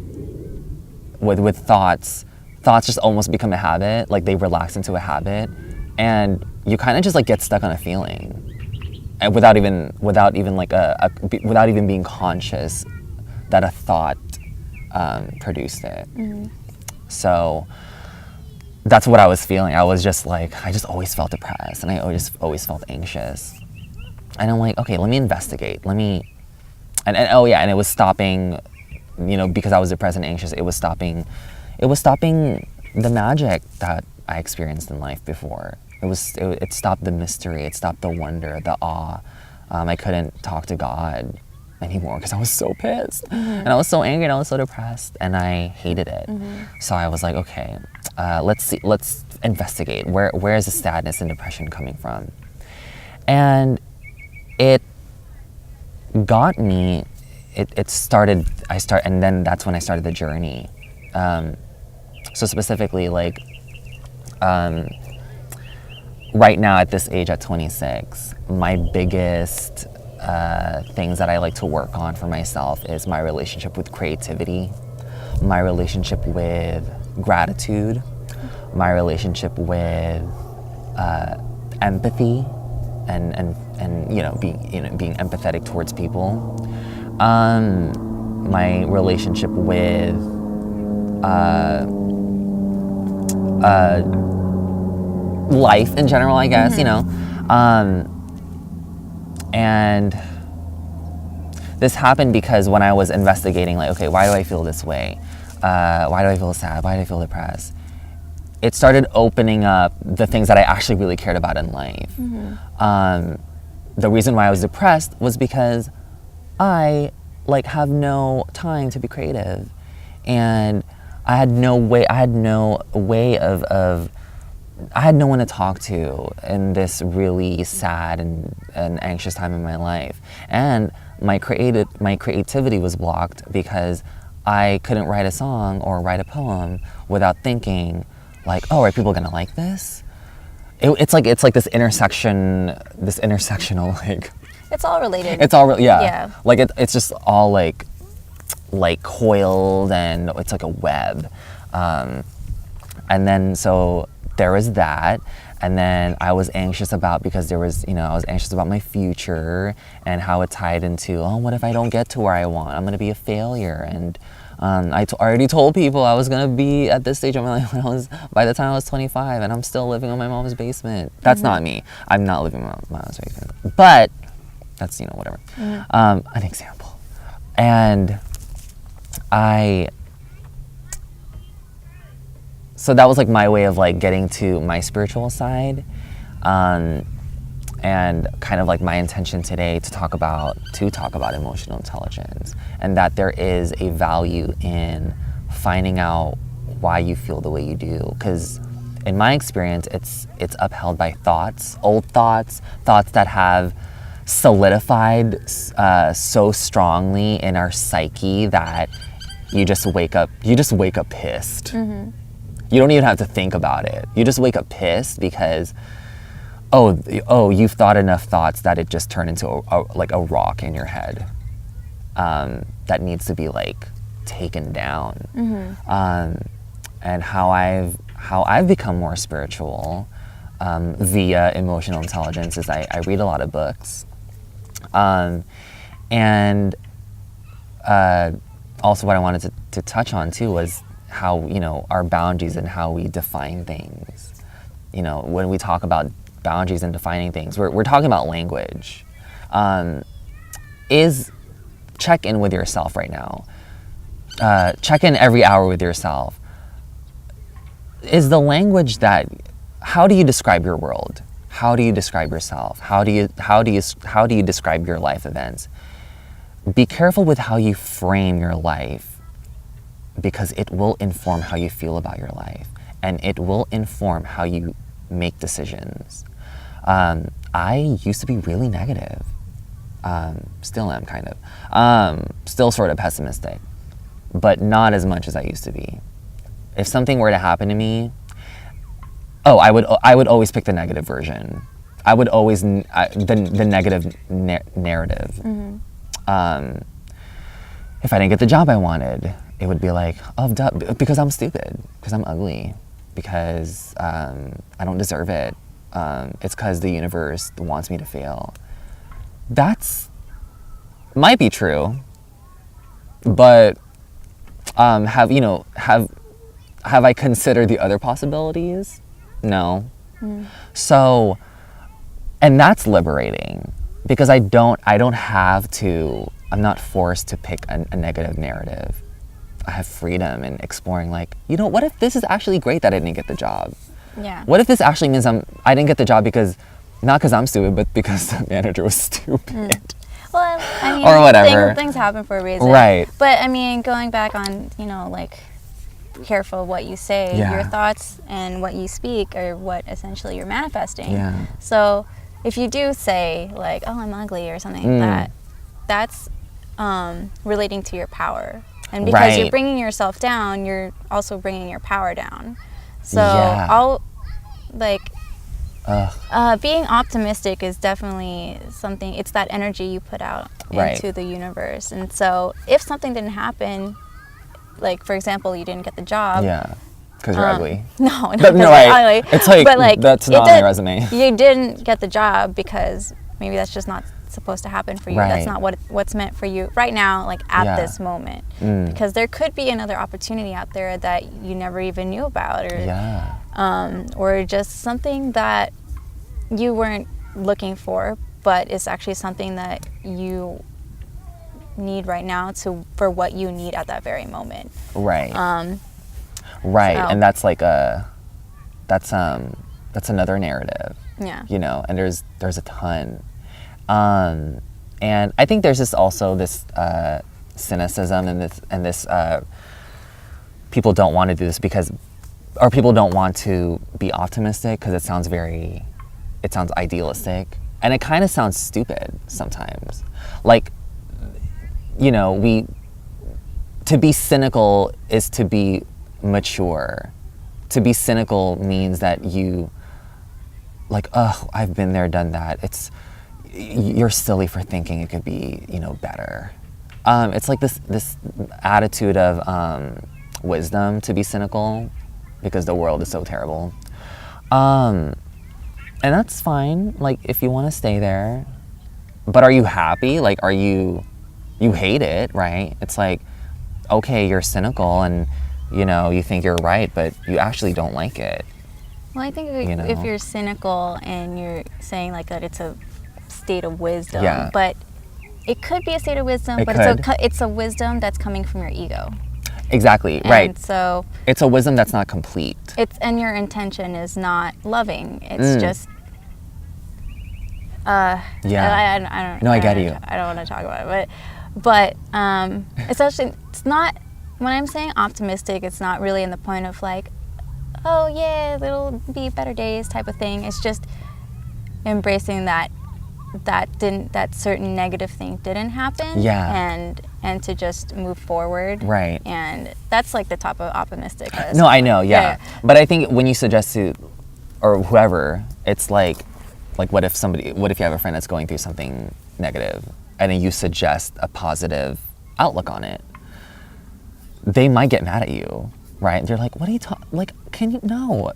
with thoughts just almost become a habit, like they relax into a habit, and you kind of just like get stuck on a feeling, and without even being conscious that a thought produced it. So that's what I was feeling. I was just like, I just always felt depressed, and I just always felt anxious. And I'm like, okay, let me investigate. And it was stopping, because I was depressed and anxious, it was stopping the magic that I experienced in life before. It stopped the mystery, it stopped the wonder, the awe. I couldn't talk to God anymore because I was so pissed, and I was so angry, and I was so depressed, and I hated it. So I was like, okay, let's investigate. Where is the sadness and depression coming from? And it got me. And then that's when I started the journey. So specifically, like, right now at this age, at 26, my biggest things that I like to work on for myself is my relationship with creativity, my relationship with gratitude, my relationship with empathy, and being empathetic towards people. My relationship with life in general, I guess, and this happened because when I was investigating, like, okay, why do I feel this way? Why do I feel sad? Why do I feel depressed? It started opening up the things that I actually really cared about in life. The reason why I was depressed was because I have no time to be creative, and I had no one to talk to in this really sad and anxious time in my life. And my creativity was blocked because I couldn't write a song or write a poem without thinking, like, oh, are people gonna like this? It's like this intersectional, like, it's all related. It's all yeah. Like it's just all like coiled, and it's like a web. And then so there was that, and then I was anxious about, because I was anxious about my future and how it tied into, oh, what if I don't get to where I want? I'm gonna be a failure, and already told people I was gonna be at this stage of my life by the time I was 25, and I'm still living in my mom's basement. That's not me. I'm not living in my mom's basement, but that's, whatever. An example. And so that was like my way of like getting to my spiritual side, and kind of like my intention today to talk about emotional intelligence, and that there is a value in finding out why you feel the way you do. Because in my experience, it's upheld by old thoughts that have solidified so strongly in our psyche that you just wake up pissed. You don't even have to think about it. You just wake up pissed because you've thought enough thoughts that it just turned into a rock in your head that needs to be like taken down. And how I've become more spiritual via emotional intelligence is I read a lot of books, and also what I wanted to touch on too was how our boundaries and how we define things. When we talk about boundaries and defining things, we're talking about language. Check in with yourself right now. Check in every hour with yourself. Is the language how do you describe your world? How do you describe yourself? How do you describe your life events? Be careful with how you frame your life, because it will inform how you feel about your life, and it will inform how you make decisions. I used to be really negative. Still am kind of. Still sort of pessimistic, but not as much as I used to be. If something were to happen to me, I would always pick the negative version. I would always the negative narrative. If I didn't get the job I wanted, it would be like, because I'm stupid, because I'm ugly, because I don't deserve it. It's because the universe wants me to fail. That's might be true, but have I considered the other possibilities? No. So, and that's liberating, because I don't have to. I'm not forced to pick a negative narrative. I have freedom in exploring, like, what if this is actually great that I didn't get the job? Yeah. What if this actually means I didn't get the job not because I'm stupid, but because the manager was stupid? Well, I mean, or whatever. Things happen for a reason. Right. But I mean, going back on, like, careful what you say, your thoughts and what you speak are what essentially you're manifesting. Yeah. So if you do say, like, oh, I'm ugly or something, that's relating to your power. And because you're bringing yourself down, you're also bringing your power down. So being optimistic is definitely something, it's that energy you put out into the universe. And so if something didn't happen, like, for example, you didn't get the job. Yeah, because you're ugly. No, you're ugly. It's like, but like, that's not on your resume. You didn't get the job because maybe that's just not supposed to happen for you. That's not what's meant for you right now, like at this moment. Because there could be another opportunity out there that you never even knew about, or just something that you weren't looking for, but it's actually something that you need right now for what you need at that very moment. Right. And that's like that's another narrative. Yeah. And there's a ton. And I think there's this cynicism and this people don't want to do this or people don't want to be optimistic because it sounds idealistic, and it kind of sounds stupid sometimes. Like, to be cynical is to be mature. To be cynical means that you, like, I've been there, done that. You're silly for thinking it could be, better. It's like this attitude of wisdom to be cynical, because the world is so terrible. And that's fine, like, if you want to stay there. But are you happy? Like, you hate it, right? It's like, okay, you're cynical and, you know, you think you're right, but you actually don't like it. Well, I think You know? if you're cynical and you're saying like that it's a state of wisdom, Yeah. but it could be a state of wisdom, It but could. it's a wisdom that's coming from your ego. Exactly, And right. so It's a wisdom that's not complete. and your intention is not loving. It's just Yeah. I don't. No, I get you. I don't want to talk about it, but especially it's not when I'm saying optimistic. It's not really in the point of like, oh yeah, there'll be better days type of thing. It's just embracing that certain negative thing didn't happen. Yeah. And to just move forward. Right. And that's like the top of optimistic. No, I know, yeah. But I think when you suggest to, or whoever, it's like what if you have a friend that's going through something negative and then you suggest a positive outlook on it, they might get mad at you, right? They're like, what are you talking, like, no,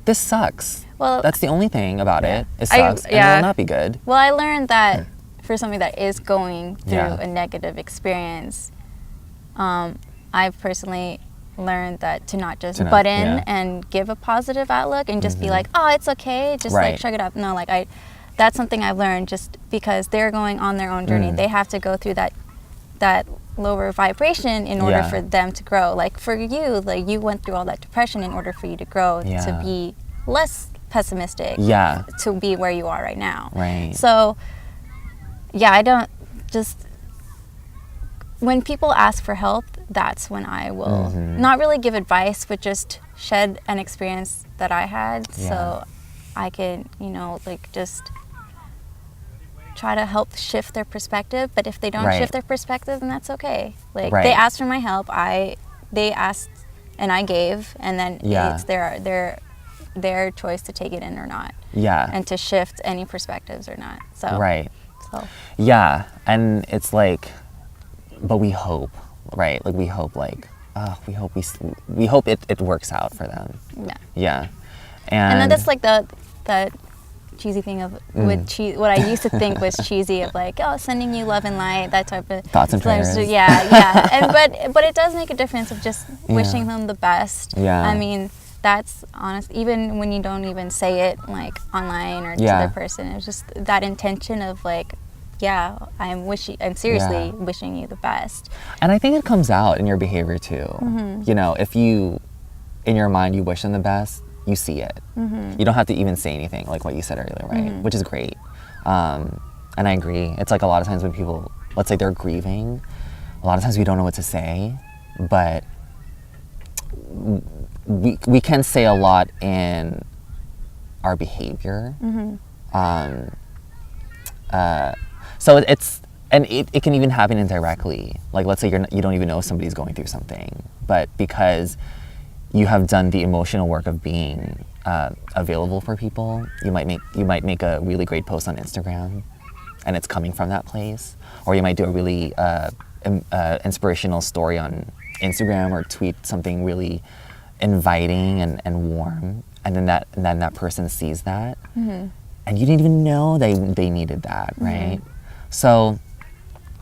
this sucks. Well, that's the only thing about it. It sucks, and it will not be good. Well, I learned that for somebody that is going through Yeah. a negative experience, I've personally learned that to not just butt in yeah. and give a positive outlook and just be like, oh, it's okay, just Right. like shrug it up. No, like that's something I've learned just because they're going on their own journey. They have to go through that lower vibration in order Yeah. for them to grow. Like for you, like you went through all that depression in order for you to grow Yeah. to be less pessimistic. Yeah. To be where you are right now. Right. So, yeah, I don't just when people ask for help, that's when I will not really give advice, but just shed an experience that I had, so I can, like just try to help shift their perspective. But if they don't Right. shift their perspective, then that's okay. Like Right. they asked for my help, they asked and I gave, and then Yeah. it's their choice to take it in or not. Yeah. And to shift any perspectives or not. So Right. So Yeah, and it's like, but we hope, right? Like we hope, we hope it works out for them. yeah. Yeah, And then that's like that cheesy thing of what I used to think was cheesy of like, oh, sending you love and light, that type of Thoughts and prayers. Yeah. And but it does make a difference of just wishing them the best. Yeah. I mean, that's honest. Even when you don't even say it like online or to Yeah. the person, it's just that intention of like, yeah, I'm seriously wishing you the best. And I think it comes out in your behavior too. You know, if you, in your mind, you wish them the best, you see it. You don't have to even say anything, like what you said earlier, right? Which is great. And I agree. It's like a lot of times when people, let's say they're grieving, a lot of times we don't know what to say, but we can say a lot in our behavior. So it can even happen indirectly. Like let's say you don't even know somebody's going through something, but because you have done the emotional work of being available for people, you might make a really great post on Instagram, and it's coming from that place, or you might do a really inspirational story on Instagram or tweet something really inviting and warm, and then that person sees that, and you didn't even know they needed that, right? So,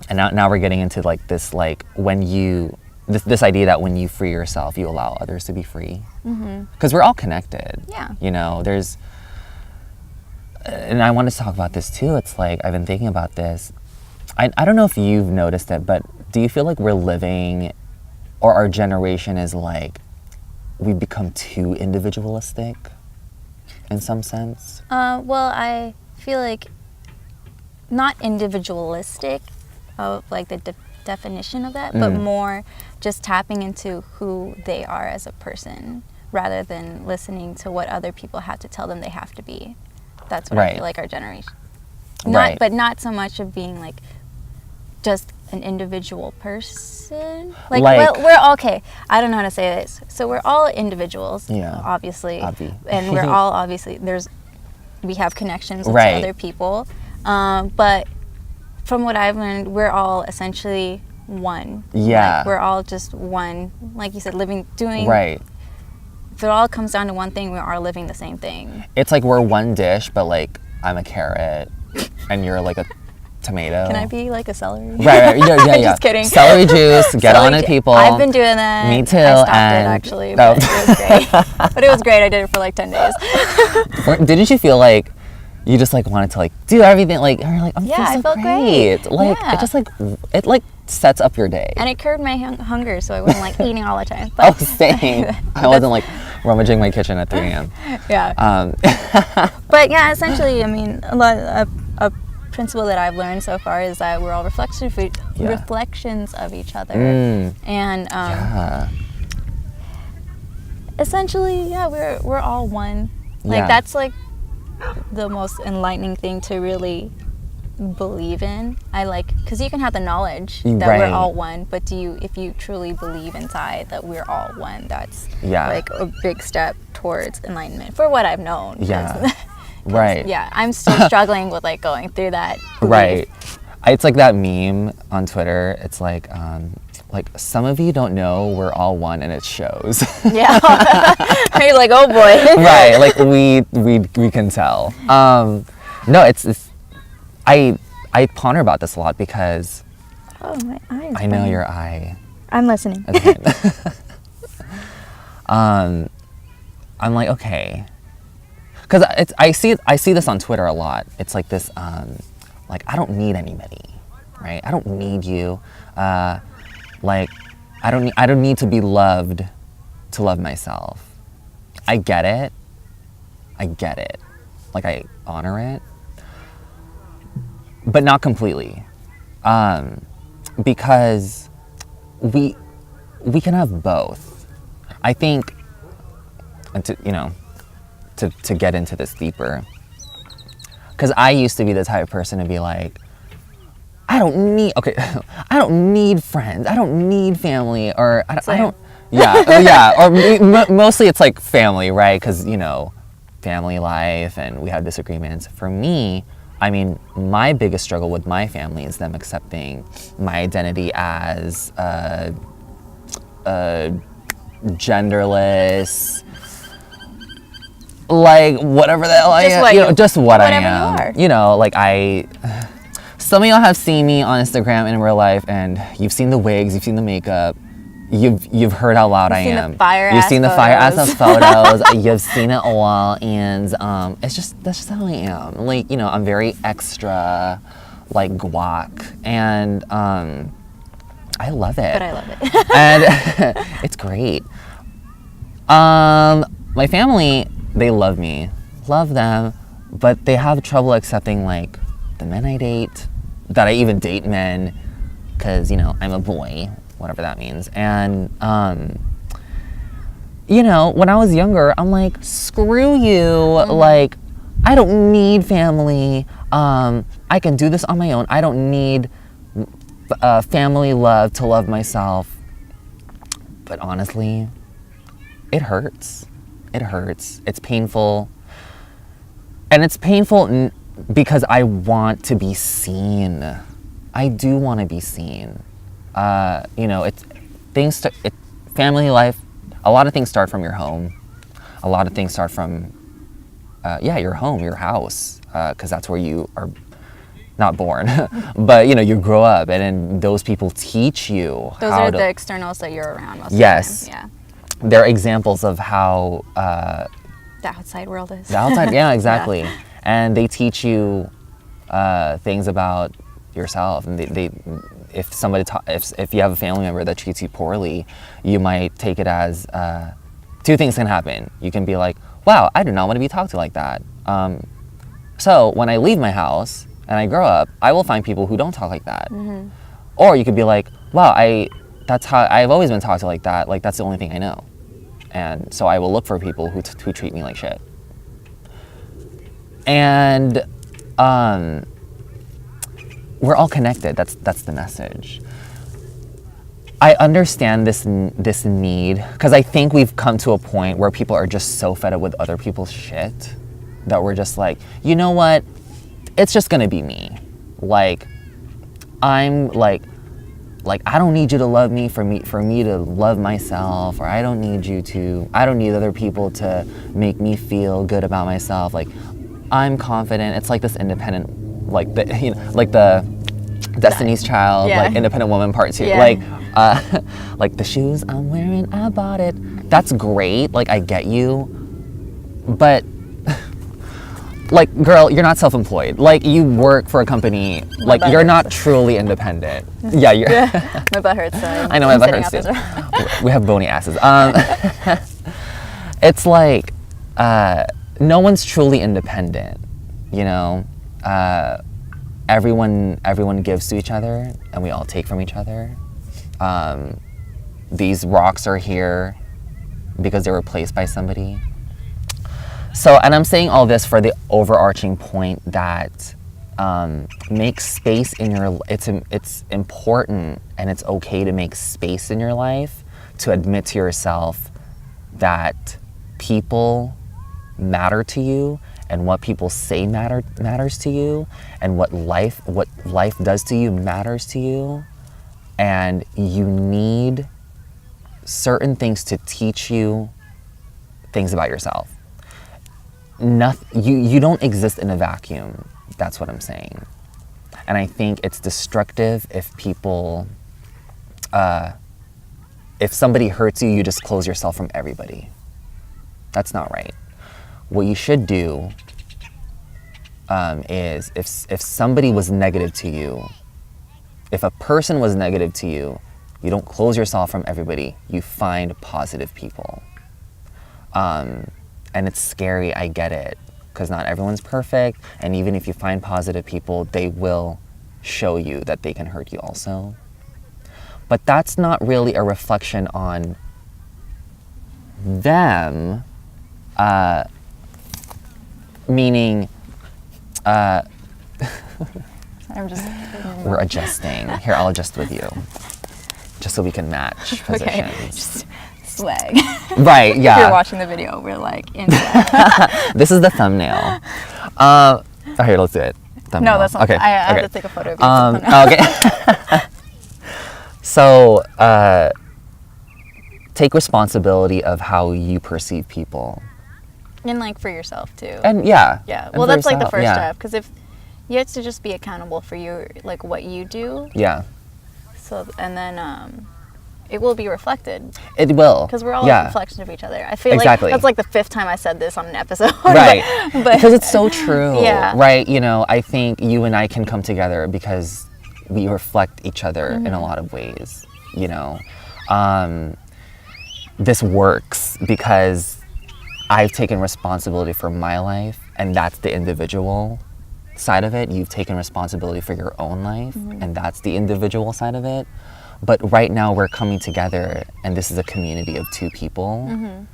and now we're getting into like this, like when you this idea that when you free yourself, you allow others to be free, because we're all connected. Yeah. You know, and I want to talk about this too. It's like I've been thinking about this. I don't know if you've noticed it, but do you feel like we're living, or our generation is like, we've become too individualistic in some sense? Well, I feel like not individualistic of like the definition of that, but more just tapping into who they are as a person rather than listening to what other people have to tell them they have to be. That's what I feel like our generation. But not so much of being like just an individual person. Like we're all, okay, I don't know how to say this. So we're all individuals, obviously. And we're all obviously, we have connections with other people. But from what I've learned, we're all essentially one. Yeah. Like, we're all just one, like you said, doing. Right. If it all comes down to one thing, we are living the same thing. It's like we're one dish, but like I'm a carrot and you're like a tomato. Can I be like a celery? Right. Yeah. Just kidding. Celery juice. Get on it, people. I've been doing that. Me too. I stopped it actually, but it was great. But it was great. I did it for like 10 days. Didn't you feel like you just like wanted to like do everything like, and you're like, I felt great. Like it just like it like sets up your day. And it curbed my hunger, so I wasn't like eating all the time. But same. I wasn't like rummaging my kitchen at 3 a.m. Yeah. But yeah, essentially, I mean, a principle that I've learned so far is that we're all reflections of each other, and essentially, we're all one. Like that's like the most enlightening thing to really believe in. Because you can have the knowledge that we're all one, but if you truly believe inside that we're all one, that's like a big step towards enlightenment for what I've known. Right. Yeah, I'm still struggling with like going through that belief. Right. It's like that meme on Twitter. It's like some of you don't know we're all one, and it shows. Yeah. You're like, oh boy. Right. Like we can tell. No, it's I ponder about this a lot because. Oh, my eyes. I know your eye. I'm listening. I'm like, okay. Because I see this on Twitter a lot. It's like this, like, I don't need anybody, right? I don't need you. Like, I don't need to be loved to love myself. I get it. Like, I honor it, but not completely, because we can have both. I think, and to get into this deeper, because I used to be the type of person to be like, I don't need friends, I don't need family, or I don't, or mostly it's like family, right? Because family life, and we have disagreements. For me, I mean, my biggest struggle with my family is them accepting my identity as genderless, like whatever the hell I am, just what I am. Some of y'all have seen me on Instagram and in real life, and you've seen the wigs, you've seen the makeup, you've heard how loud I am. You've seen the fire ass photos. You've seen it all, and that's just how I am. Like, I'm very extra, like guac, and I love it. But I love it. And it's great. My family, they love me, love them, but they have trouble accepting like the men I date, that I even date men, because I'm a boy, whatever that means. And when I was younger, I'm like, screw you. Mm-hmm. Like, I don't need family. I can do this on my own. I don't need family love to love myself. But honestly, it hurts. It's painful. And it's painful because I want to be seen. I do want to be seen. Family life, a lot of things start from your home. A lot of things start from, your home, your house, because that's where you are not born, but you grow up, and then those people teach you. Those are the externals that you're around most of the time. Yeah. They're examples of how the outside world is. The outside, yeah, exactly. Yeah. And they teach you things about yourself, and if you have a family member that treats you poorly, you might take it as two things can happen. You can be like, wow, I do not want to be talked to like that. So when I leave my house and I grow up, I will find people who don't talk like that. Mm-hmm. Or you could be like, wow, that's how I've always been talked to like that. Like, that's the only thing I know. And so I will look for people who treat me like shit. And we're all connected. That's the message. I understand this need, because I think we've come to a point where people are just so fed up with other people's shit that we're just like, you know what? It's just gonna be me. Like, I'm like I don't need you to love me for me to love myself, or I don't need other people to make me feel good about myself. Like, I'm confident. It's like this independent like the Destiny's Child, Yeah. like Independent Woman Part 2. Yeah. Like the shoes I'm wearing, I bought it. That's great. Like, I get you. But, like, girl, you're not self-employed. Like, you work for a company. Like, you're not truly independent. Yeah, you're. My butt hurts. So I know, my butt hurts too. We have bony asses. It's like, no one's truly independent, you know? Everyone gives to each other, and we all take from each other. These rocks are here because they were placed by somebody. So, and I'm saying all this for the overarching point that make space in your. It's important, and it's okay to make space in your life to admit to yourself that people matter to you, and what people say matters to you, and what life does to you matters to you, and you need certain things to teach you things about yourself. You don't exist in a vacuum. That's what I'm saying. And I think it's destructive if people, if somebody hurts you, you just close yourself from everybody. That's not right. What you should do is if somebody was negative to you, if a person was negative to you, you don't close yourself from everybody. You find positive people. And it's scary, I get it, because not everyone's perfect. And even if you find positive people, they will show you that they can hurt you also. But that's not really a reflection on them, meaning, I'm just. we're adjusting. Here, I'll adjust with you, just so we can match positions. Okay. Just swag. Right, yeah. If you're watching the video, we're like in swag. This is the thumbnail. Here, let's do it. Thumbnail. No, that's not. Okay. I have okay. to take a photo of you. Okay. So, take responsibility of how you perceive people. And like for yourself too. And yeah. Yeah. and Well, for that's like the yourself, first yeah. step, because if you have to just be accountable for like what you do. Yeah. So and then it will be reflected, It will. because we're all yeah. a reflection of each other. I feel Exactly. like that's like the 5th time I said this on an episode. Right. but Because it's so true. Yeah. Right. You know, I think you and I can come together because we reflect each other in a lot of ways. You know, this works because I've taken responsibility for my life, and that's the individual side of it. You've taken responsibility for your own life, and that's the individual side of it. But right now we're coming together, and this is a community of 2 people.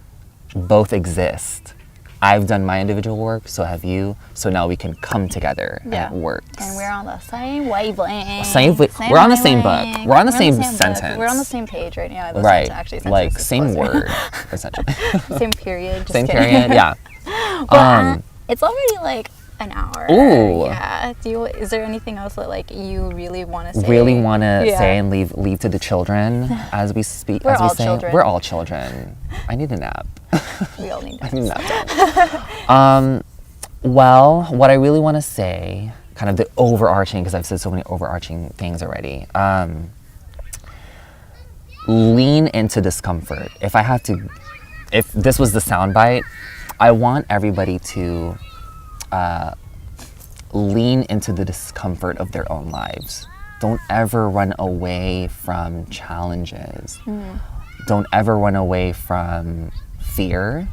Both exist. I've done my individual work, so have you. So now we can come together, and it works. And we're on the same wavelength. We're on the same book. wavelength. We're on the same book. sentence. We're on the same page right now. I listened Right. to actually Like sentences same closer. word, essentially. Same period. Just Same kidding. period. Yeah. Well, it's already like an hour. Ooh. Yeah. Is there anything else that like you really want to say? Really want to Yeah. say and leave to the children as we speak. We're as we all say. children. We're all children. I need a nap. We all need I to. need a nap. Well, what I really want to say, kind of the overarching, because I've said so many overarching things already. Lean into discomfort. If this was the soundbite, I want everybody to lean into the discomfort of their own lives. Don't ever run away from challenges. Don't ever run away from fear.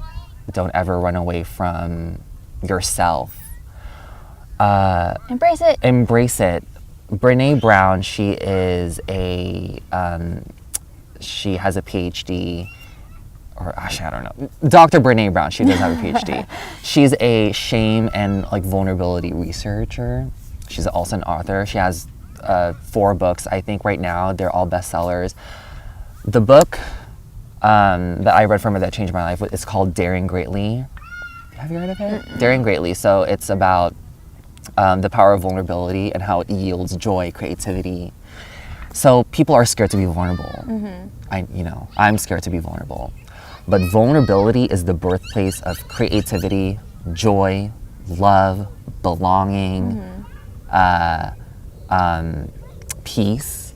Don't ever run away from yourself. Embrace it. Embrace it. Brene Brown, she is she has a PhD, or actually, I don't know. Dr. Brene Brown, she does have a PhD. She's a shame and like vulnerability researcher. She's also an author. She has 4 books, I think right now. They're all bestsellers. The book that I read from her that changed my life is called Daring Greatly. Have you heard of it? Daring Greatly. So it's about the power of vulnerability and how it yields joy, creativity. So people are scared to be vulnerable. I'm scared to be vulnerable. But vulnerability is the birthplace of creativity, joy, love, belonging, peace.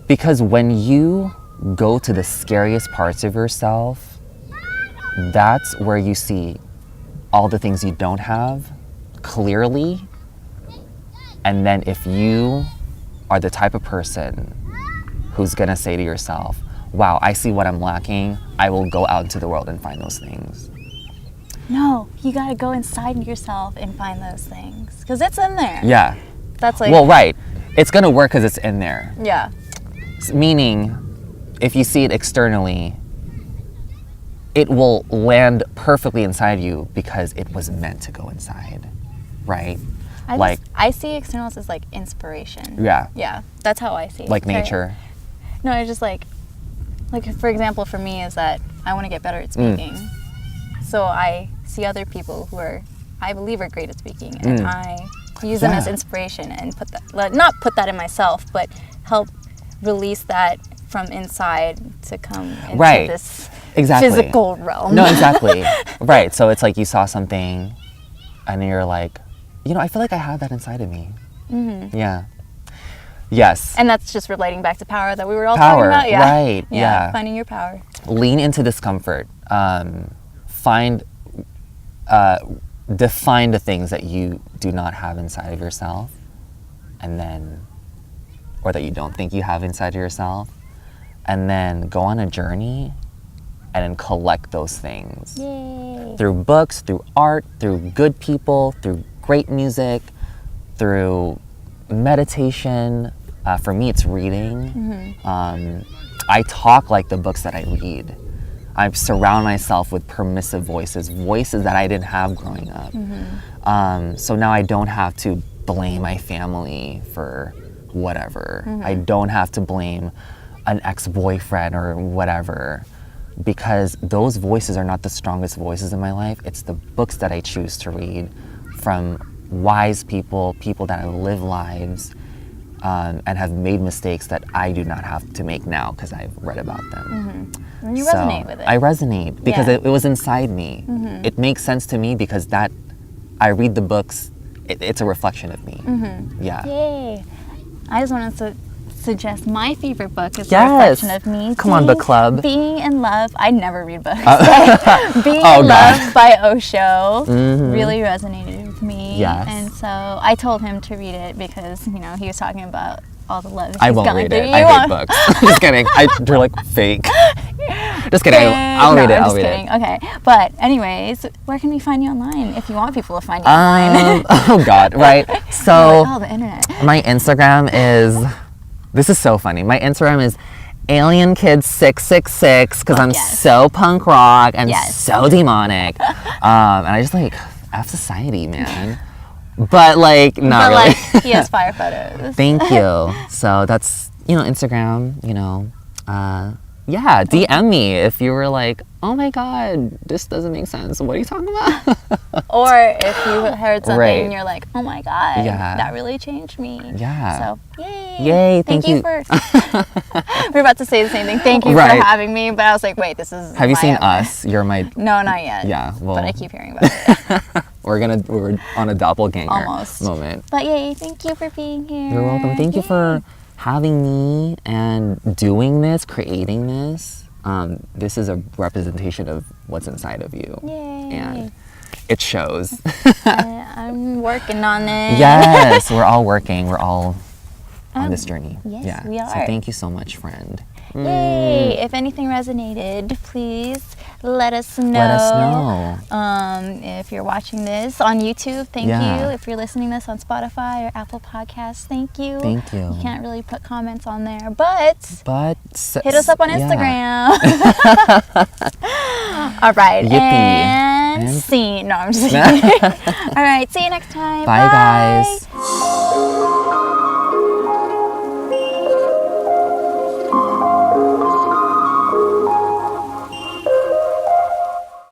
Because when you go to the scariest parts of yourself, that's where you see all the things you don't have clearly. And then if you are the type of person who's gonna say to yourself, wow, I see what I'm lacking, I will go out into the world and find those things. No, you gotta go inside yourself and find those things. Because it's in there. Yeah. That's like... Well, right. It's gonna work because it's in there. Yeah. Meaning, if you see it externally, it will land perfectly inside you because it was meant to go inside, right? I see externals as like inspiration. Yeah. Yeah, that's how I see it. Like nature. No, it's just like for example, for me is that I want to get better at speaking. So I see other people who I believe are great at speaking, and I use them as inspiration and not put that in myself, but help release that from inside to come into this physical realm. No, exactly. Right. So it's like you saw something and you're like, I feel like I have that inside of me. Mm-hmm. Yeah. Yes. And that's just relating back to power that we were all talking about. Yeah. Right. Yeah. Finding your power. Lean into discomfort. Define the things that you do not have inside of yourself, or that you don't think you have inside of yourself, and then go on a journey and then collect those things. Yay. Through books, through art, through good people, through great music, through meditation. For me, it's reading. Mm-hmm. I talk like the books that I read. I surround myself with permissive voices that I didn't have growing up. Mm-hmm. So now I don't have to blame my family for whatever. Mm-hmm. I don't have to blame an ex-boyfriend or whatever, because those voices are not the strongest voices in my life. It's the books that I choose to read from wise people that have lived lives and have made mistakes that I do not have to make now because I've read about them. Mm-hmm. And you resonate with it. I resonate because it was inside me. Mm-hmm. It makes sense to me because I read the books, it's a reflection of me. Mm-hmm. Yeah. Yay. I just wanted to suggest my favorite book is a reflection of me. Come on, book club. Being in Love. I never read books. Being in Love by Osho really resonated with me. Yes. And so I told him to read it because, he was talking about all the love he's I won't gone read through. it. I hate books. Just kidding. You're like fake. Just kidding. I'll read it. I'm just kidding. Okay. But anyways, where can we find you online if you want people to find you online? Oh God, right. So the internet. My Instagram is, this is so funny. My Instagram is AlienKid666 because I'm so punk rock and so demonic. And I just F society, man. But not really. He has fire photos. Thank you. So that's, Instagram, DM me if you were like, oh my God, this doesn't make sense. What are you talking about? Or if you heard something and you're like, oh my God, that really changed me. Yeah. So, yay. Yay, thank you. We were about to say the same thing. Thank you for having me. But I was like, wait, this is Have you seen Us? You're my... No, not yet. Yeah, well... But I keep hearing about it. We're on a doppelganger Almost. moment. But yay, thank you for being here. You're welcome. Thank you for having me and doing this, creating this. This is a representation of what's inside of you. Yay. And it shows. I'm working on it. Yes, we're all working. We're all on this journey. Yes, we are. So thank you so much, friend. Yay! If anything resonated, please let us know. Let us know. If you're watching this on YouTube, thank you. If you're listening to this on Spotify or Apple Podcasts, thank you. Thank you. You can't really put comments on there, but hit us up on Instagram. All right. Yippee. And scene. No, I'm just kidding. All right. See you next time. Bye. Guys.